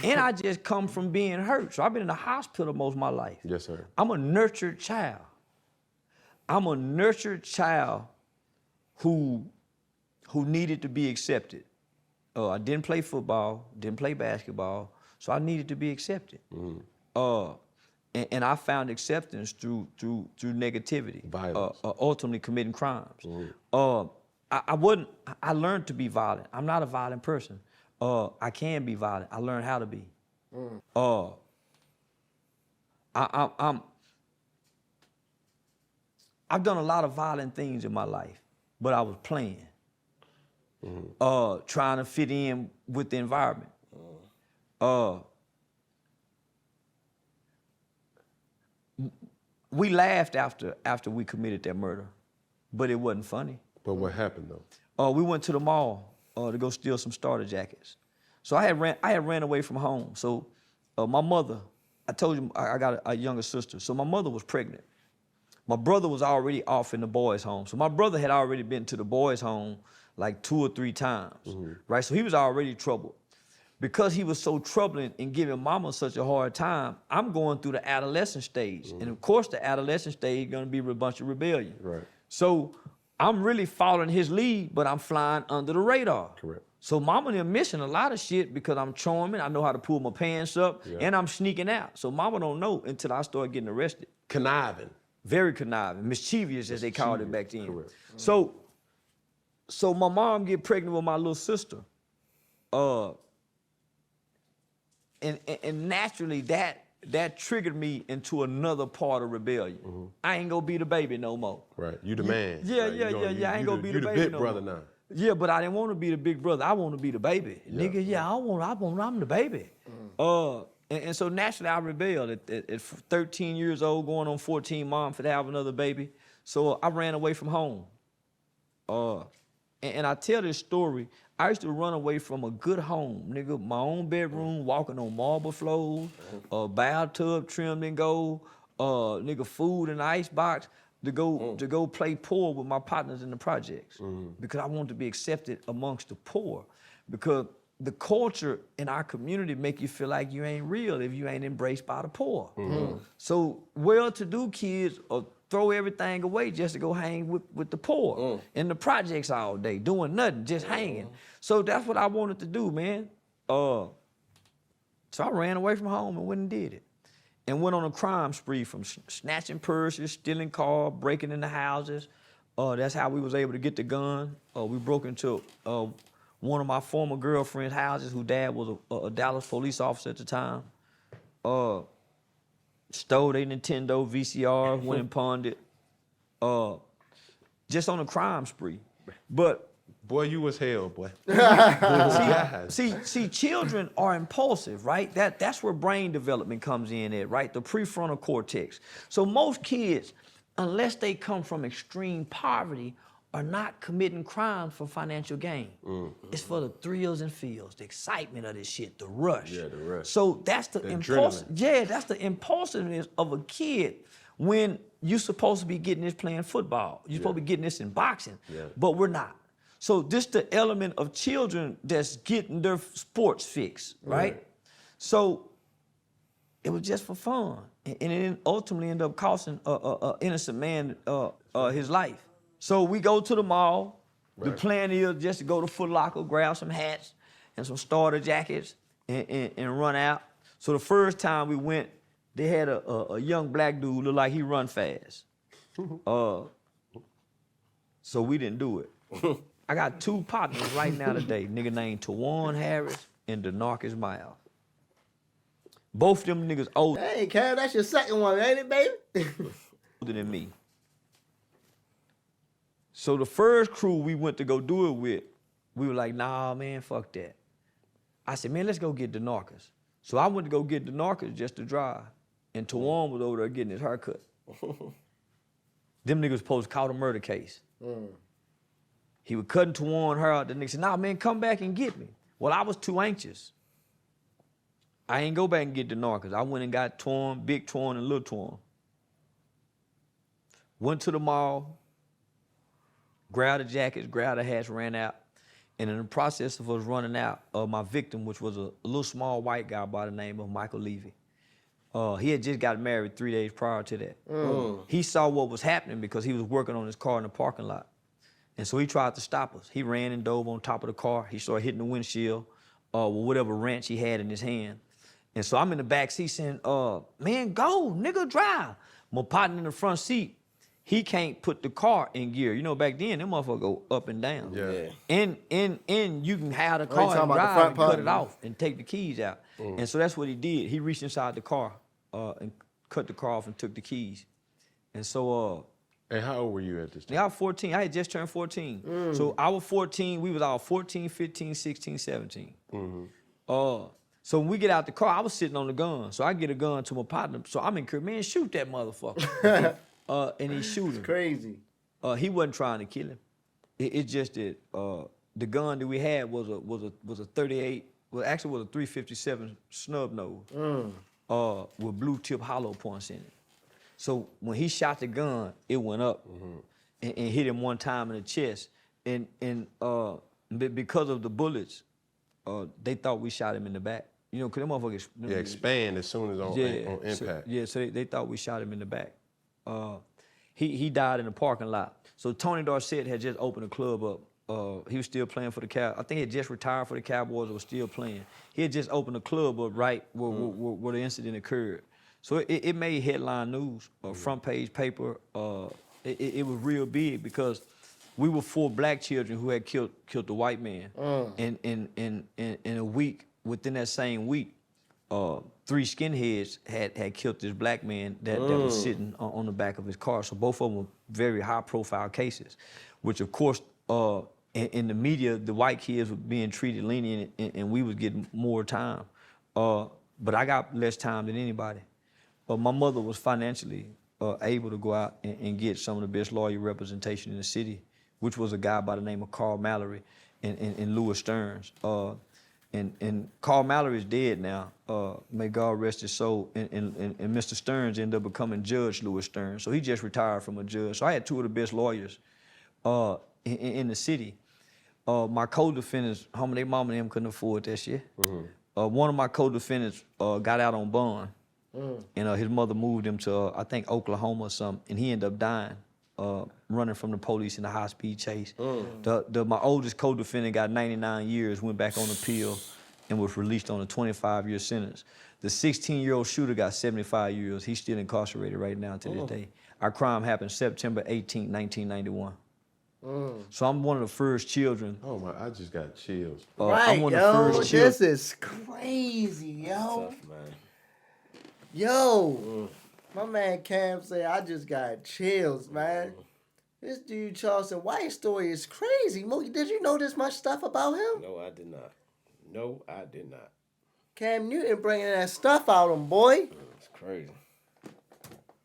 And I just come from being hurt. So I've been in the hospital most of my life. Yes, sir. I'm a nurtured child. I'm a nurtured child who needed to be accepted. I didn't play football, didn't play basketball, so I needed to be accepted. And I found acceptance through negativity, Violence. ultimately committing crimes. I learned to be violent. I'm not a violent person. I can be violent. I learned how to be. I've done a lot of violent things in my life, but I was playing. Trying to fit in with the environment. We laughed after we committed that murder, but it wasn't funny. But what happened though? We went to the mall to go steal some starter jackets. So I had ran away from home. So my mother, I told you I got a younger sister. So my mother was pregnant. My brother was already off in the boys' home. So my brother had already been to the boys' home like 2 or 3 times, right? So he was already troubled. Because he was so troubling and giving mama such a hard time, I'm going through the adolescent stage. And of course the adolescent stage is gonna be a bunch of rebellion. Right. So I'm really following his lead, but I'm flying under the radar. Correct. So mama and them missing a lot of shit because I'm charming, I know how to pull my pants up, and I'm sneaking out. So mama don't know until I start getting arrested. Conniving. Very conniving, mischievous as they called it back then. Correct. So my mom get pregnant with my little sister. And naturally that triggered me into another part of rebellion. I ain't gonna be the baby no more. Right. You the man. Yeah, Right. I ain't gonna be the baby big no brother more. now. Yeah, but I didn't want to be the big brother. I want to be the baby. Nigga, I'm the baby. And so naturally I rebelled at 13 years old, going on 14, mom for to have another baby. So I ran away from home. And I tell this story, I used to run away from a good home, nigga, my own bedroom, walking on marble floors, bathtub trimmed in gold, nigga, food in the icebox, to go play poor with my partners in the projects. Because I wanted to be accepted amongst the poor. Because the culture in our community make you feel like you ain't real if you ain't embraced by the poor. So well-to-do kids throw everything away just to go hang with the poor in the projects all day, doing nothing, just hanging. So that's what I wanted to do, man. So I ran away from home and went and did it. And went on a crime spree from snatching purses, stealing cars, breaking into houses. That's how we was able to get the gun. We broke into one of my former girlfriend's houses, whose dad was a Dallas police officer at the time. Stole their Nintendo VCR, went and pawned it. Just on a crime spree. But Boy, you was hell, boy. see, children are impulsive, right? That's where brain development comes in at, right? The prefrontal cortex. So most kids, unless they come from extreme poverty, are not committing crimes for financial gain. It's for the thrills and feels, the excitement of this shit, the rush. Yeah, the rush. So that's the impulsive. Yeah, that's the impulsiveness of a kid when you're supposed to be getting this playing football. You're supposed to be getting this in boxing, but we're not. So this the element of children that's getting their sports fix, right? So it was just for fun, and it ultimately ended up costing an innocent man his life. So we go to the mall. The plan is just to go to Foot Locker, grab some hats and some starter jackets and run out. So the first time we went, they had a young black dude look like he run fast. So we didn't do it. I got 2 partners right now today, nigga named Tawan Harris and DeNarcus Miles. Both them niggas older Hey, Cam, that's your second one, ain't it, baby? than me. So the first crew we went to go do it with, we were like, nah, man, fuck that. I said, man, let's go get DeNarcus. So I went to go get DeNarcus just to drive. And Tawan was over there getting his haircut. Them niggas supposed to caught a murder case. He was cutting Tawan hair. The nigga said, nah, man, come back and get me. Well, I was too anxious. I ain't go back and get DeNarcus. I went and got Tawan, Big Tawan, and Little Tawan. Went to the mall, grabbed the jackets, grabbed the hats, ran out. And in the process of us running out, my victim, which was a little small white guy by the name of Michael Levy, he had just got married 3 days prior to that. He saw what was happening because he was working on his car in the parking lot. And so he tried to stop us. He ran and dove on top of the car. He started hitting the windshield with whatever wrench he had in his hand. And so I'm in the back seat saying, man, go, nigga, drive. My partner in the front seat, he can't put the car in gear. You know, back then, them motherfuckers go up and down. Yeah. And you can have the you car talking and about the drive front and part? cut it off and take the keys out. And so that's what he did. He reached inside the car and cut the car off and took the keys. And so... And how old were you at this time? I was 14. I had just turned 14. So I was 14. We was all 14, 15, 16, 17. So when we get out the car, I was sitting on the gun. So I get a gun to my partner. So I'm encouraged, man, shoot that motherfucker. And he shoot him. Crazy. He wasn't trying to kill him. It's just that the gun that we had was a 38. Well, actually, it was a 357 snub nose with blue tip hollow points in it. So when he shot the gun, it went up and hit him one time in the chest. And because of the bullets, they thought we shot him in the back. You know, because them motherfuckers... Yeah, expand as soon as on impact. So they thought we shot him in the back. He died in the parking lot. So Tony Dorsett had just opened a club up. He was still playing for the Cowboys. I think he had just retired for the Cowboys or was still playing. He had just opened a club up right where the incident occurred. So it made headline news, front page paper. It was real big because we were 4 black children who had killed the white man. And in a week, within that same week, 3 skinheads had killed this black man that was sitting on the back of his car. So both of them were very high profile cases, which of course, in the media, the white kids were being treated lenient and we was getting more time. But I got less time than anybody. But my mother was financially able to go out and get some of the best lawyer representation in the city, which was a guy by the name of Carl Mallory and Louis Stearns. And Carl Mallory is dead now. May God rest his soul. And Mr. Stearns ended up becoming Judge Louis Stearns. So he just retired from a judge. So I had 2 of the best lawyers in the city. My co-defendants, homie, their mama and them couldn't afford that shit. One of my co-defendants got out on bond. And his mother moved him to, I think, Oklahoma or something, and he ended up dying, running from the police in a high-speed chase. My oldest co-defendant got 99 years, went back on appeal, and was released on a 25-year sentence. The 16-year-old shooter got 75 years. He's still incarcerated right now to this day. Our crime happened September 18, 1991. So I'm one of the first children. Oh my, I just got chills. Right, I'm one of yo, the first children. this is crazy, yo. Tough, man. Yo, my man Cam said, I just got chills, man. This dude, Charleston White story is crazy. Mookie, did you know this much stuff about him? No, I did not. No, I did not. Cam Newton bringing that stuff out on boy. It's crazy.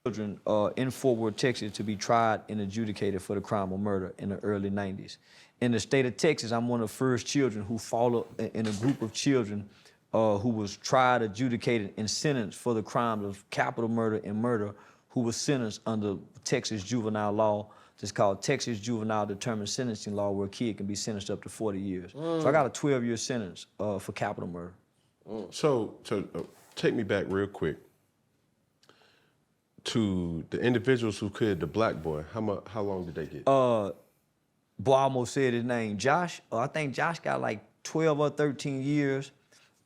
Children in Fort Worth, Texas, to be tried and adjudicated for the crime of murder in the early 90s. In the state of Texas, I'm one of the first children who followed in a group of children who was tried, adjudicated, and sentenced for the crimes of capital murder and murder, who was sentenced under Texas juvenile law. It's called Texas Juvenile Determined Sentencing Law, where a kid can be sentenced up to 40 years. So I got a 12-year sentence for capital murder. So take me back real quick to the individuals who killed the black boy. How long did they get? Boy, I almost said his name, Josh. I think Josh got like 12 or 13 years.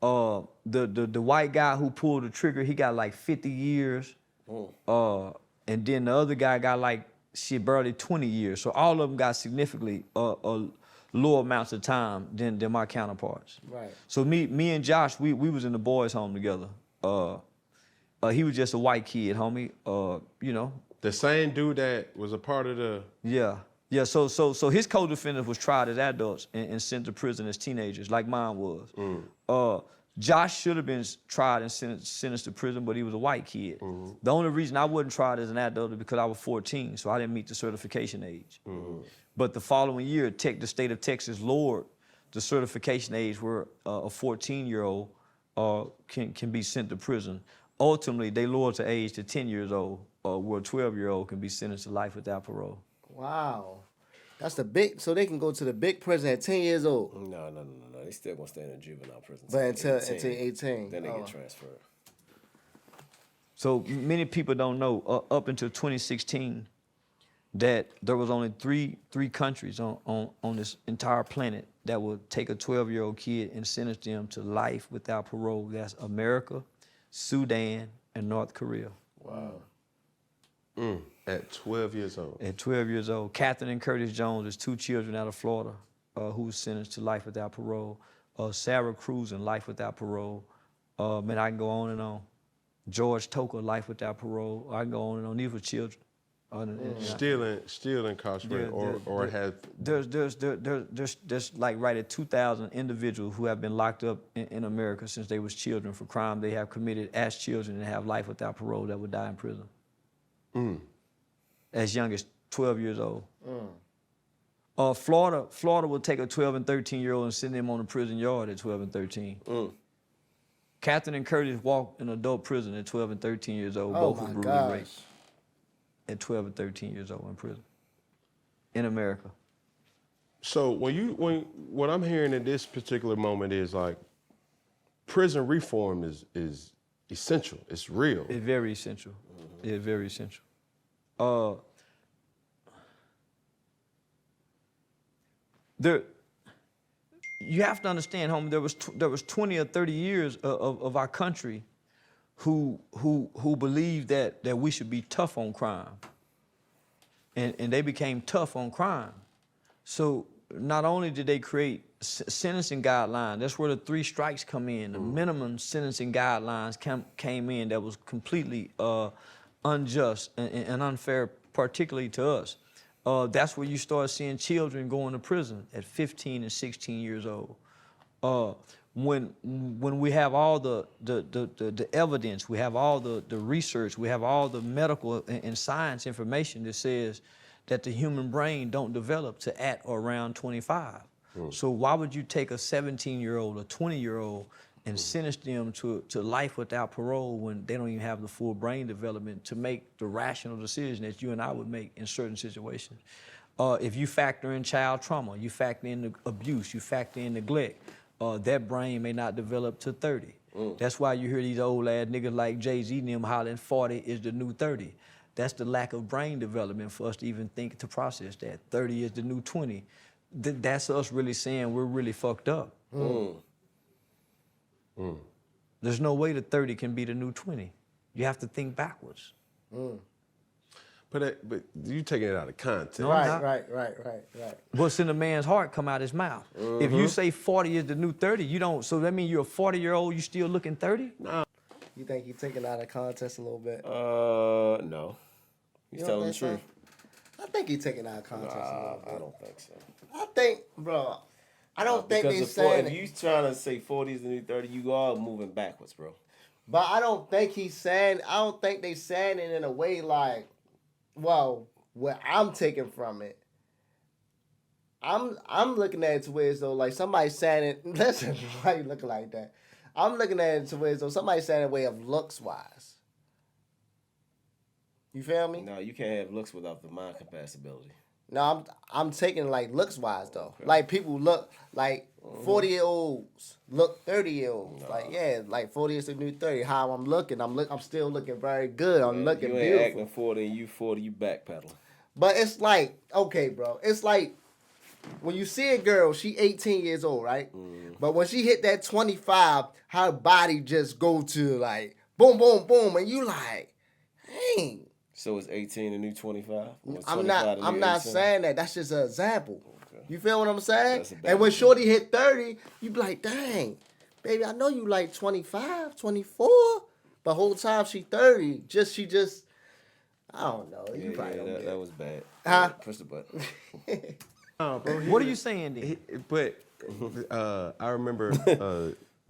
The white guy who pulled the trigger, he got like 50 years. And then the other guy got like, barely 20 years. So all of them got significantly lower amounts of time than my counterparts. Right. So me and Josh, we was in the boys' home together. He was just a white kid, homie. You know. The same dude that was a part of the... Yeah. So his co-defendants was tried as adults and sent to prison as teenagers, like mine was. Josh should have been tried and sentenced to prison, but he was a white kid. The only reason I wasn't tried as an adult is because I was 14, so I didn't meet the certification age. But the following year, the state of Texas lowered the certification age where a 14-year-old can be sent to prison. Ultimately, they lowered the age to 10 years old, where a 12-year-old can be sentenced to life without parole. Wow. That's the big, so they can go to the big prison at 10 years old. No. They still gonna stay in a juvenile prison. But until 18. Then they get transferred. So many people don't know, up until 2016, that there was only three countries on this entire planet that would take a 12-year-old kid and sentence them to life without parole. That's America, Sudan, and North Korea. Wow. At 12 years old. At 12 years old. Catherine and Curtis Jones, there's 2 children out of Florida who was sentenced to life without parole. Sarah Cruz in life without parole. Man, I can go on and on. George Toker, life without parole. I can go on and on. These were children. Still incarcerated, or have. There's like right at 2,000 individuals who have been locked up in America since they was children for crime they have committed as children and have life without parole that would die in prison. As young as 12 years old. Florida will take a 12 and 13-year-old and send them on a prison yard at 12 and 13. Catherine and Curtis walked in adult prison at 12 and 13 years old. Both were brutally raped at 12 and 13 years old in prison in America. So what I'm hearing in this particular moment is like prison reform is essential. It's real. It's very essential. It's very essential. You have to understand, homie, there was 20 or 30 years of our country who believed that we should be tough on crime. And they became tough on crime. So not only did they create sentencing guidelines, that's where the 3 strikes come in. The minimum sentencing guidelines came in that was completely unjust and unfair, particularly to us. That's where you start seeing children going to prison at 15 and 16 years old. When we have all the evidence, we have all the research, we have all the medical and science information that says that the human brain don't develop to at or around 25. So why would you take a 17-year-old, a 20-year-old, and sentence them to life without parole when they don't even have the full brain development to make the rational decision that you and I would make in certain situations? If you factor in child trauma, you factor in the abuse, you factor in neglect, that brain may not develop to 30. That's why you hear these old ass niggas like Jay-Z and them hollering 40 is the new 30. That's the lack of brain development for us to even think to process that. 30 is the new 20. That's us really saying we're really fucked up. There's no way that 30 can be the new 20. You have to think backwards. But you taking it out of context. No, I'm not. Right. What's in a man's heart come out his mouth. If you say 40 is the new 30, you don't, so that means you're a 40-year-old, you still looking 30? No. You think you taking it out of context a little bit? No. He's telling the truth. I think he's taking it out of context a little bit. I don't think so. I think, bro, I don't think they because saying if you trying to say 40 is the new 30, you are moving backwards, bro. But I don't think he's saying, I don't think they saying it in a way like, well, what I'm taking from it, I'm looking at it to where as though like somebody saying it, listen, why you looking like that? I'm looking at it to where as though somebody saying it in a way of looks wise. You feel me? No, you can't have looks without the mind compatibility. No, I'm taking like looks wise though. Okay. Like people look like 40-year-olds look 30-year-olds. No. Like yeah, like 40 is the new 30. How I'm looking, I'm still looking very good. I'm looking beautiful. You ain't acting 40 and you 40, you backpedaling. But it's like, okay, bro. It's like when you see a girl, she 18 years old, right? But when she hit that 25, her body just go to like boom, boom, boom, and you like, dang. So it's 18 the new 25? I'm not saying that. That's just an example. Okay. You feel what I'm saying? And when Shorty hit 30, you be like, dang, baby, I know you like 25, 24, but whole time she 30. She just, I don't know. You probably don't get it. That was bad. Huh? Push the button. Bro, what are you saying, D? But I remember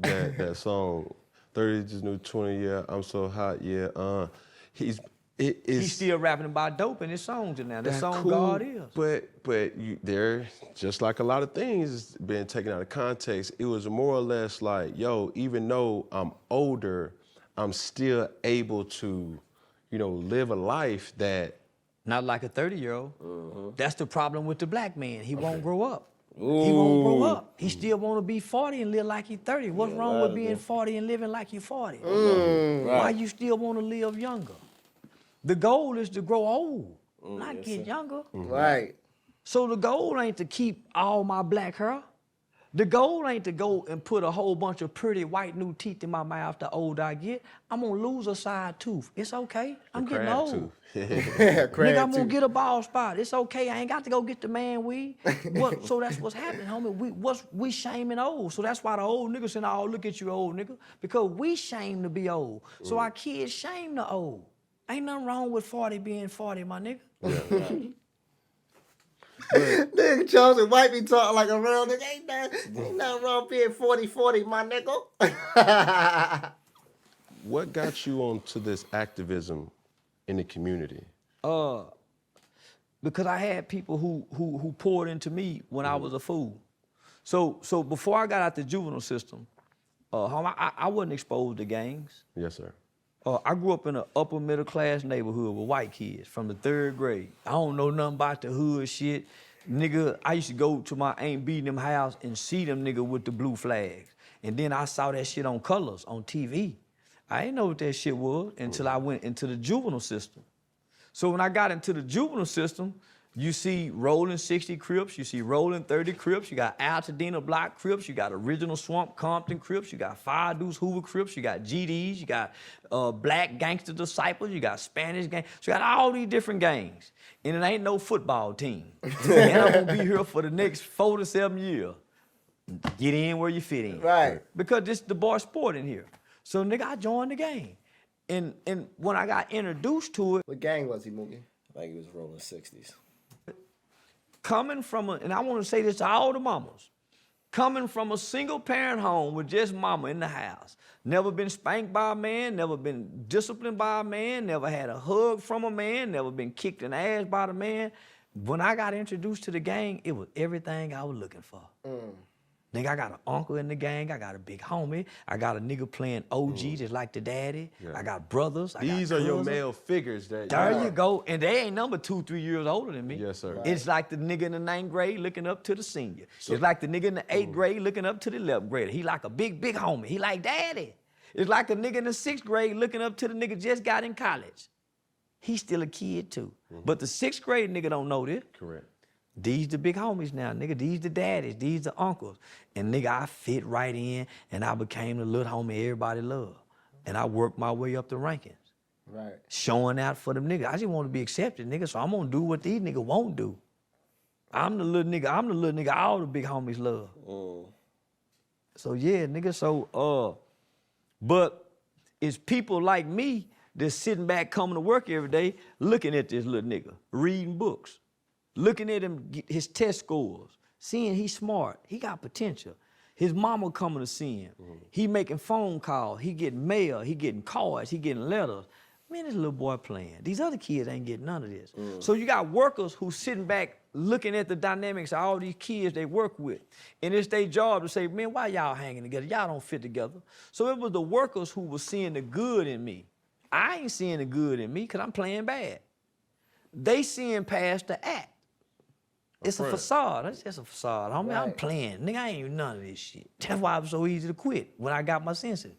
that song, 30 just new 20, yeah, I'm so hot, yeah. He's still rapping about dope in his songs now. That song cool, God is. But they're just like a lot of things being taken out of context. It was more or less like, yo, even though I'm older, I'm still able to, live a life that Not like a 30-year-old. That's the problem with the black man. He won't grow up. He won't grow up. He still want to be 40 and live like he's 30. What's wrong with being 40 and living like you're 40? Why you still want to live younger? The goal is to grow old, not get younger. Right. So the goal ain't to keep all my black hair. The goal ain't to go and put a whole bunch of pretty white new teeth in my mouth the older I get. I'm gonna lose a side tooth. It's okay. I'm getting old. Nigga, I'm gonna get a bald spot. It's okay. I ain't got to go get the man weed. So that's what's happening, homie. We shaming old. So that's why the old niggas saying, oh, look at you, old nigga. Because we shame to be old. So our kids shame the old. Ain't nothing wrong with 40 being 40, my nigga. Yeah, right. Nigga, Charleston White be talking like a real nigga. Ain't nothing wrong being 40-40, my nigga. What got you onto this activism in the community? Because I had people who poured into me when I was a fool. So before I got out the juvenile system, I wasn't exposed to gangs. Yes, sir. I grew up in an upper middle class neighborhood with white kids from the 3rd grade. I don't know nothing about the hood shit. Nigga, I used to go to my Aunt B them house and see them nigga with the blue flags. And then I saw that shit on Colors, on TV. I didn't know what that shit was until I went into the juvenile system. So when I got into the juvenile system, you see rolling 60 Crips, you see rolling 30 Crips, you got Altadena Block Crips, you got original Swamp Compton Crips, you got Fire Deuce Hoover Crips, you got GDs, you got Black Gangster Disciples, you got Spanish Gang, so you got all these different gangs. And it ain't no football team. And I'm gonna be here for the next 4 to 7 years. Get in where you fit in. Right. Because this the boy sport in here. So nigga, I joined the game. And when I got introduced to it. What gang was he, Mookie? Like he was rolling 60s. Coming from and I want to say this to all the mamas, coming from a single parent home with just mama in the house, never been spanked by a man, never been disciplined by a man, never had a hug from a man, never been kicked in the ass by the man. When I got introduced to the gang, it was everything I was looking for. Nigga, I got an uncle in the gang. I got a big homie. I got a nigga playing OG just like the daddy. Yeah. I got brothers. These are your male figures. There you go. And they ain't number 2-3 years older than me. Yes, sir. Right. It's like the nigga in the 9th grade looking up to the senior. So, it's like the nigga in the 8th grade looking up to the 11th grader. He like a big homie. He like daddy. It's like a nigga in the 6th grade looking up to the nigga just got in college. He's still a kid too. But the 6th grade nigga don't know this. Correct. These the big homies now, nigga. These the daddies, these the uncles. And nigga, I fit right in and I became the little homie everybody loved. And I worked my way up the rankings. Right. Showing out for them niggas. I just want to be accepted, nigga, so I'm gonna do what these niggas won't do. I'm the little nigga all the big homies love. So yeah, nigga, but it's people like me that's sitting back coming to work every day looking at this little nigga, reading books. Looking at him, his test scores, seeing he's smart, he got potential. His mama coming to see him. He making phone calls, he getting mail, he getting cards, he getting letters. Man, this little boy playing. These other kids ain't getting none of this. So you got workers who sitting back looking at the dynamics of all these kids they work with. And it's their job to say, man, why y'all hanging together? Y'all don't fit together. So it was the workers who was seeing the good in me. I ain't seeing the good in me because I'm playing bad. They seeing past the act. It's a facade. That's just a facade. Homie, I'm playing. Nigga, I ain't even none of this shit. That's why it was so easy to quit when I got my senses.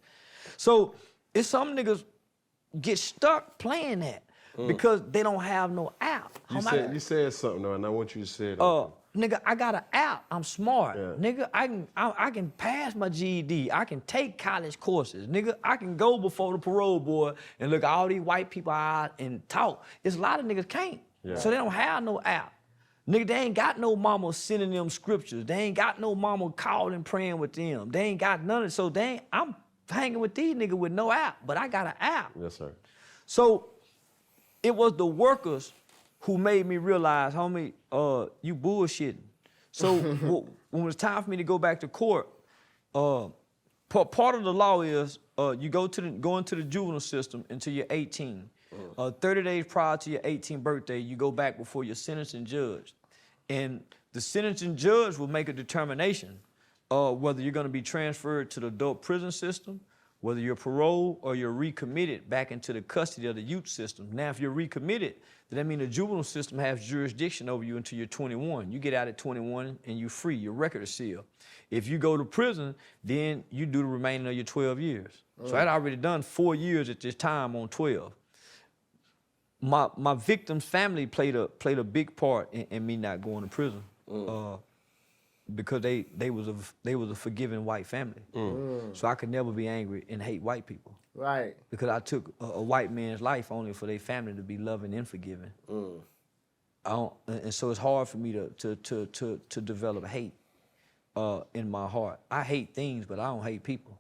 So it's some niggas get stuck playing that because they don't have no out. You said something though, and I want you to say it. Nigga, I got an out. I'm smart. Yeah. Nigga, I can pass my GED. I can take college courses. Nigga, I can go before the parole board and look at all these white people out and talk. There's a lot of niggas can't. Yeah. So they don't have no out. Nigga, they ain't got no mama sending them scriptures. They ain't got no mama calling, praying with them. They ain't got none of it. So I'm hanging with these niggas with no app, but I got an app. Yes, sir. So it was the workers who made me realize, homie, you bullshitting. So when it was time for me to go back to court, part of the law is you go into the juvenile system until you're 18. 30 days prior to your 18th birthday, you go back before your sentencing judge. And the sentencing judge will make a determination whether you're gonna be transferred to the adult prison system whether you're paroled or you're recommitted back into the custody of the youth system. Now, if you're recommitted, then that means the juvenile system has jurisdiction over you until you're 21. You get out at 21 and you're free. Your record is sealed. If you go to prison, then you do the remaining of your 12 years. So I'd already done 4 years at this time on 12. My victim's family played a big part in me not going to prison. Because they was a forgiving white family. So I could never be angry and hate white people. Right. Because I took a white man's life only for their family to be loving and forgiving. And so it's hard for me to develop hate in my heart. I hate things, but I don't hate people.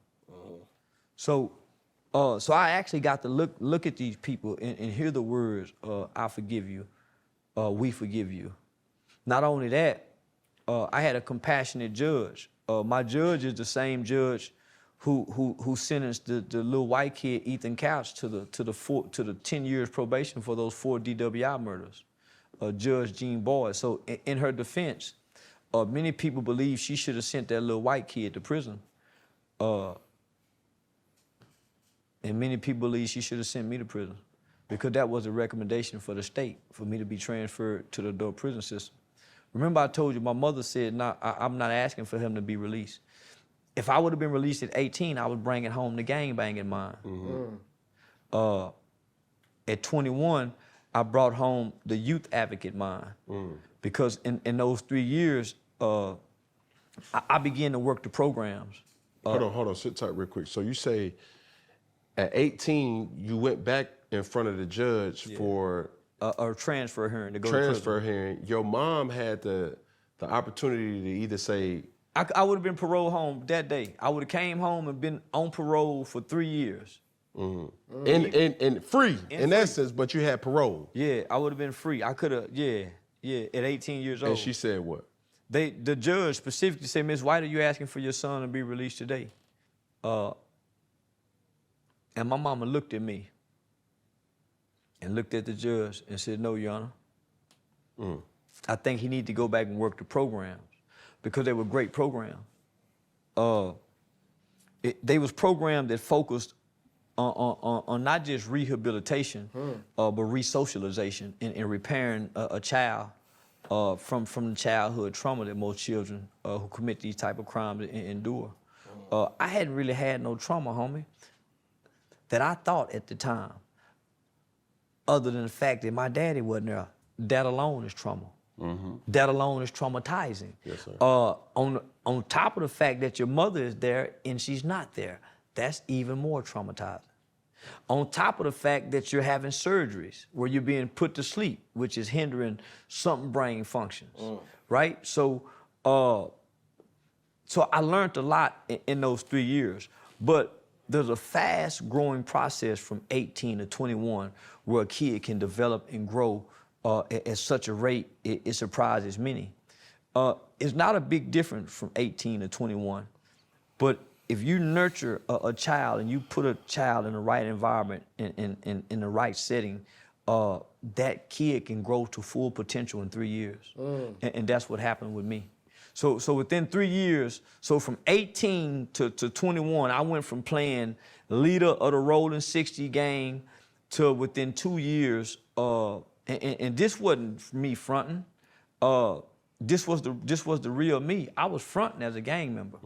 So I actually got to look at these people and hear the words, I forgive you, we forgive you. Not only that, I had a compassionate judge. My judge is the same judge who sentenced the little white kid Ethan Couch to the 10 years probation for those 4 DWI murders. Judge Jean Boyd. So in her defense, many people believe she should have sent that little white kid to prison. And many people believe she should have sent me to prison because that was a recommendation for the state for me to be transferred to the adult prison system. Remember I told you my mother said, nah, I'm not asking for him to be released. If I would have been released at 18, I was bringing home the gangbanging mind. At 21, I brought home the youth advocate mind because in those 3 years, I began to work the programs. Hold on, sit tight real quick. So you say at 18, you went back in front of the judge for a transfer hearing to go transfer to prison. hearing. Your mom had the opportunity to either say, I would have been paroled home that day. I would have came home and been on parole for 3 years. and free in essence, but you had parole. Yeah, I would have been free. I could have, at 18 years old. And she said what? The judge specifically said, Ms. White, are you asking for your son to be released today? And my mama looked at me and looked at the judge and said, no, Your Honor. I think he need to go back and work the programs because they were great programs. They was programs that focused on not just rehabilitation, but resocialization and repairing a child from the childhood trauma that most children who commit these type of crimes endure. I hadn't really had no trauma, homie, that I thought at the time, other than the fact that my daddy wasn't there. That alone is trauma. That alone is traumatizing. Yes, sir. On top of the fact that your mother is there and she's not there, that's even more traumatizing. On top of the fact that you're having surgeries where you're being put to sleep, which is hindering some brain functions, right? So I learned a lot in those 3 years, but there's a fast growing process from 18 to 21 where a kid can develop and grow at such a rate, it surprises many. It's not a big difference from 18 to 21, but if you nurture a child and you put a child in the right environment, in the right setting, that kid can grow to full potential in 3 years. And that's what happened with me. So within 3 years, so from 18 to 21, I went from playing leader of the Rolling 60 gang to within 2 years, and this wasn't me fronting. This was the real me. I was fronting as a gang member.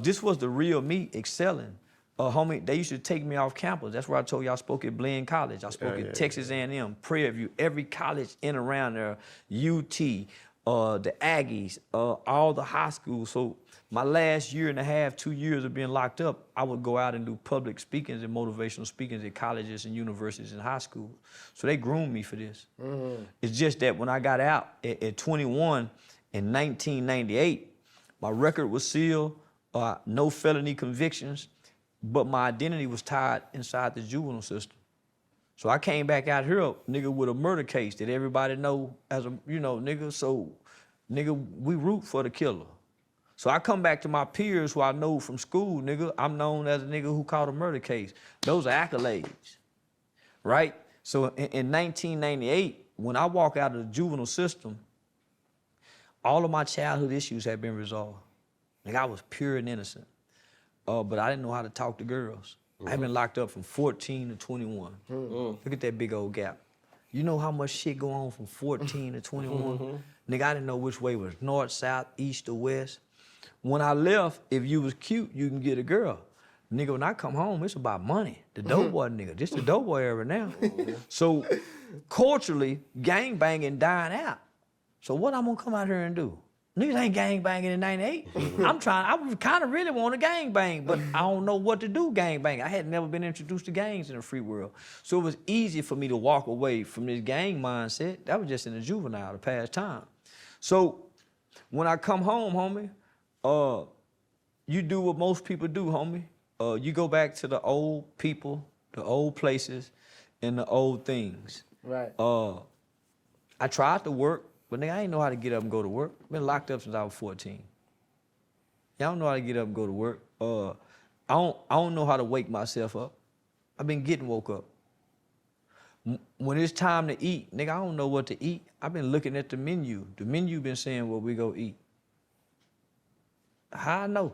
This was the real me excelling. Homie, they used to take me off campus. That's where I told you I spoke at Blaine College. I spoke at Texas A&M, Prairie View, every college in and around there, UT, the Aggies, all the high schools. So my last year and a half, 2 years of being locked up, I would go out and do public speakings and motivational speakings at colleges and universities and high schools. So they groomed me for this. It's just that when I got out at 21 in 1998, my record was sealed, no felony convictions, but my identity was tied inside the juvenile system. So I came back out here, nigga, with a murder case that everybody know as a, nigga, so, nigga, we root for the killer. So I come back to my peers who I know from school, nigga, I'm known as a nigga who caught a murder case. Those are accolades, right? So in 1998, when I walk out of the juvenile system, all of my childhood issues had been resolved. Like I was pure and innocent. but I didn't know how to talk to girls. I've been locked up from 14 to 21. Look at that big old gap. You know how much shit go on from 14 to 21? Nigga, I didn't know which way was north, south, east, or west. When I left, if you was cute, you can get a girl. Nigga, when I come home, it's about money. The dope boy nigga. This the dope boy era now. So culturally, gang banging dying out. So what I'm gonna come out here and do? Niggas ain't gang banging in 98. I kind of really want to gang bang, but I don't know what to do gang bang. I had never been introduced to gangs in the free world. So it was easy for me to walk away from this gang mindset. That was just in the juvenile, the past time. So when I come home, homie, you do what most people do, homie. You go back to the old people, the old places, and the old things. Right. I tried to work, but nigga, I ain't know how to get up and go to work. Been locked up since I was 14. Y'all don't know how to get up and go to work. I don't know how to wake myself up. I've been getting woke up. When it's time to eat, nigga, I don't know what to eat. I've been looking at the menu. The menu been saying what we go eat. How I know?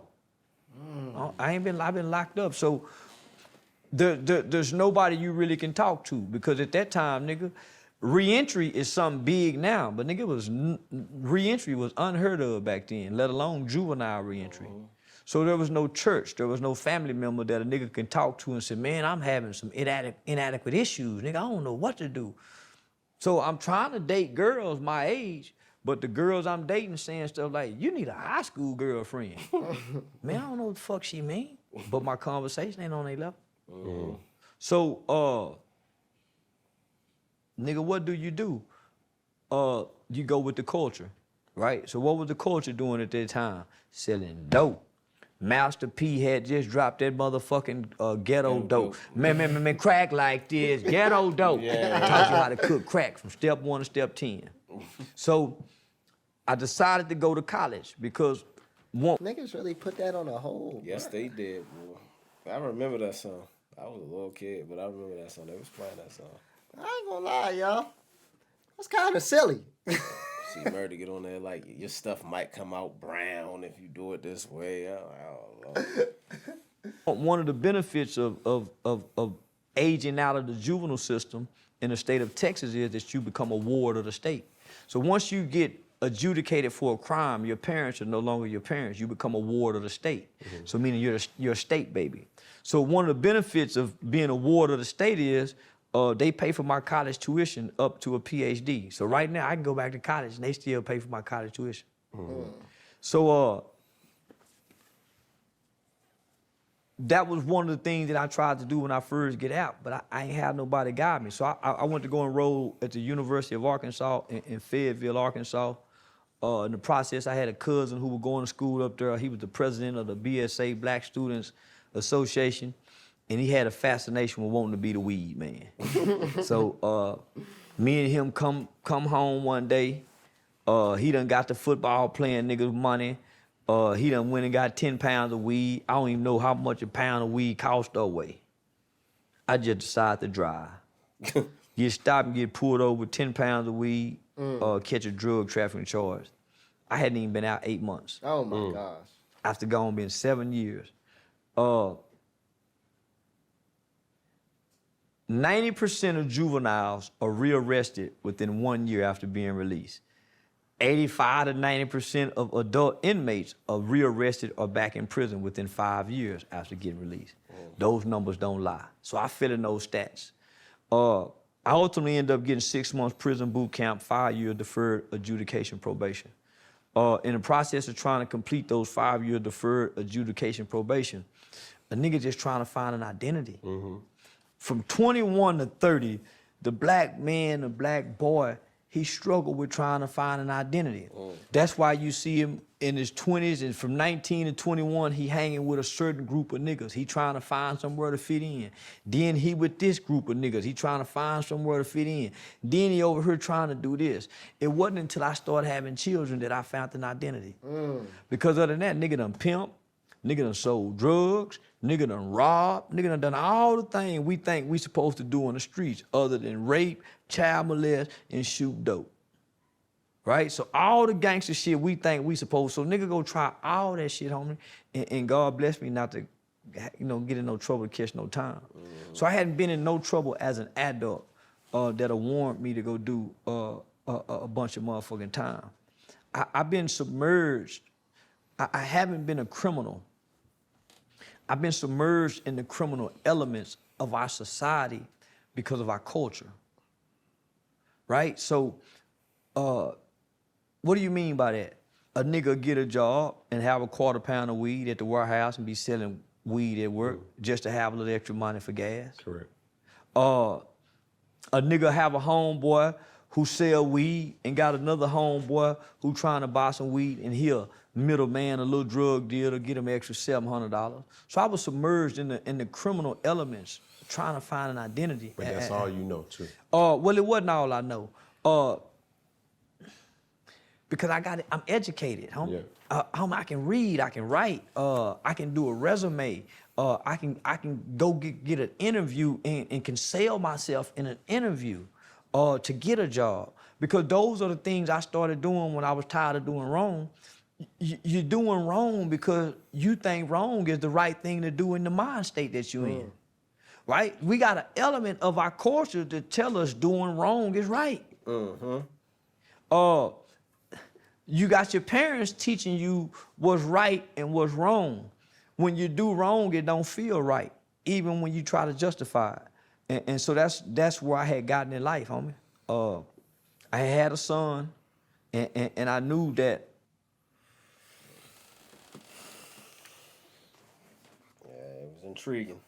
I've been locked up. So there's nobody you really can talk to, because at that time, nigga, re-entry is something big now, but nigga, re-entry was unheard of back then, let alone juvenile re-entry. So there was no church, there was no family member that a nigga can talk to and say, man, I'm having some inadequate issues, nigga, I don't know what to do. So I'm trying to date girls my age, but the girls I'm dating saying stuff like, you need a high school girlfriend. Man, I don't know what the fuck she mean, but my conversation ain't on their level. So, nigga, what do? You go with the culture, right? So what was the culture doing at that time? Selling dope. Master P had just dropped that motherfucking ghetto dope. Man, crack like this, ghetto dope. Yeah. Taught you how to cook crack from step 1 to step 10. So I decided to go to college because Niggas really put that on a hold. Yes, they did, boy. I remember that song. I was a little kid, but I remember that song. They was playing that song. I ain't gonna lie, y'all. That's kind of silly. See Murder get on there like, your stuff might come out brown if you do it this way. I don't know. One of the benefits of aging out of the juvenile system in the state of Texas is that you become a ward of the state. So once you get adjudicated for a crime, your parents are no longer your parents. You become a ward of the state. So meaning you're a state baby. So one of the benefits of being a ward of the state is they pay for my college tuition up to a PhD. So right now I can go back to college and they still pay for my college tuition. So that was one of the things that I tried to do when I first get out, but I ain't had nobody guide me. So I went to go enroll at the University of Arkansas in Fayetteville, Arkansas. In the process, I had a cousin who was going to school up there. He was the president of the BSA, Black Students Association, and he had a fascination with wanting to be the weed man. So me and him come home one day. He done got the football playing niggas money. He done went and got 10 pounds of weed. I don't even know how much a pound of weed cost away. I just decided to drive. Get stopped and get pulled over with 10 pounds of weed, catch a drug trafficking charge. I hadn't even been out 8 months. Oh my gosh. After gone been 7 years. 90% of juveniles are rearrested within 1 year after being released. 85 to 90% of adult inmates are rearrested or back in prison within 5 years after getting released. Those numbers don't lie. So I fit in those stats. I ultimately ended up getting 6 months prison boot camp, 5-year deferred adjudication probation. In the process of trying to complete those 5-year deferred adjudication probation, a nigga just trying to find an identity. From 21 to 30, the black man, the black boy, he struggled with trying to find an identity. That's why you see him in his 20s, and from 19 to 21, he hanging with a certain group of niggas. He trying to find somewhere to fit in. Then he with this group of niggas. He trying to find somewhere to fit in. Then he over here trying to do this. It wasn't until I started having children that I found an identity. Because other than that, nigga done pimp, nigga done sold drugs, nigga done robbed, nigga done all the things we think we supposed to do on the streets other than rape, child molest, and shoot dope. Right? So all the gangster shit we think we supposed, so nigga go try all that shit, homie, and God bless me not to get in no trouble to catch no time. So I hadn't been in no trouble as an adult that'll warrant me to go do a bunch of motherfucking time. I've been submerged. I haven't been a criminal. I've been submerged in the criminal elements of our society because of our culture, right? So, what do you mean by that? A nigga get a job and have a quarter pound of weed at the warehouse and be selling weed at work just to have a little extra money for gas. Correct. A nigga have a homeboy who sell weed and got another homeboy who trying to buy some weed and he a middleman, a little drug dealer, get him extra $700. So I was submerged in the criminal elements, trying to find an identity. But that's all you know too. Well, it wasn't all I know. Because I'm educated, homie. Yeah. I can read, I can write, I can do a resume, I can go get an interview and can sell myself in an interview to get a job. Because those are the things I started doing when I was tired of doing wrong. You're doing wrong because you think wrong is the right thing to do in the mind state that you're in. Right? We got an element of our culture to tell us doing wrong is right. You got your parents teaching you what's right and what's wrong. When you do wrong, it don't feel right, even when you try to justify it. And so that's where I had gotten in life, homie. I had a son, and I knew that. Yeah, it was intriguing.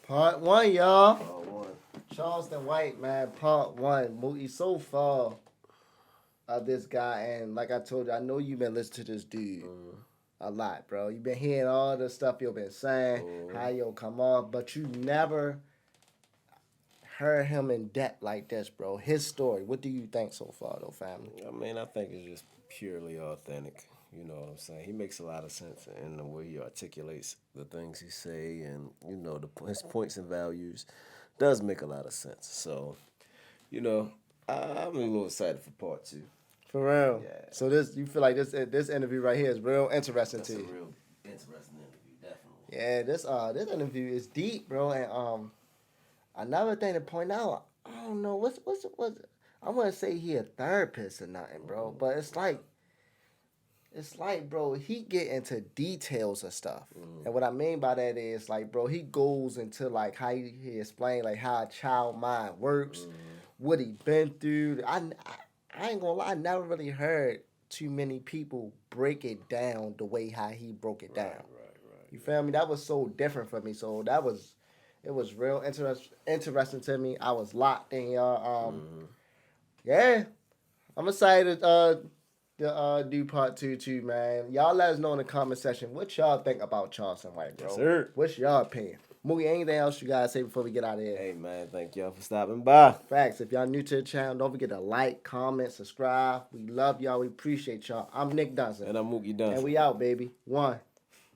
Part 1, y'all. Charleston White, man. Part 1. Mookie, so far of this guy, and like I told you, I know you've been listening to this dude a lot, bro. You've been hearing all the stuff you've been saying, how you'll come off, but you never heard him in depth like this, bro. His story. What do you think so far, though, family? I mean, I think it's just purely authentic. You know what I'm saying? He makes a lot of sense in the way he articulates the things he say, and his points and values does make a lot of sense. So, I'm a little excited for part 2. For real. Yeah. So you feel like this interview right here is real interesting That's to a you. real interesting interview, definitely. Yeah, this interview is deep, bro. And another thing to point out, I don't know what's I wouldn't say he a therapist or nothing, bro, but it's like, bro, he get into details of stuff. And what I mean by that is, like, bro, he goes into, like, how he explain, like, how a child mind works, what he been through. I ain't gonna lie, I never really heard too many people break it down the way how he broke it down. Right. You feel me? That was so different for me. So it was real interesting to me. I was locked in, y'all. Yeah, I'm excited to do part 2 too, man. Y'all let us know in the comment section what y'all think about Charleston White, bro. Yes, sir. What's y'all opinion? Mookie, anything else you guys say before we get out of here? Hey, man, thank y'all for stopping by. Facts. If y'all new to the channel, don't forget to like, comment, subscribe. We love y'all. We appreciate y'all. I'm Nick DUNSON. And I'm Mookie DUNSON. And we out, baby. 1.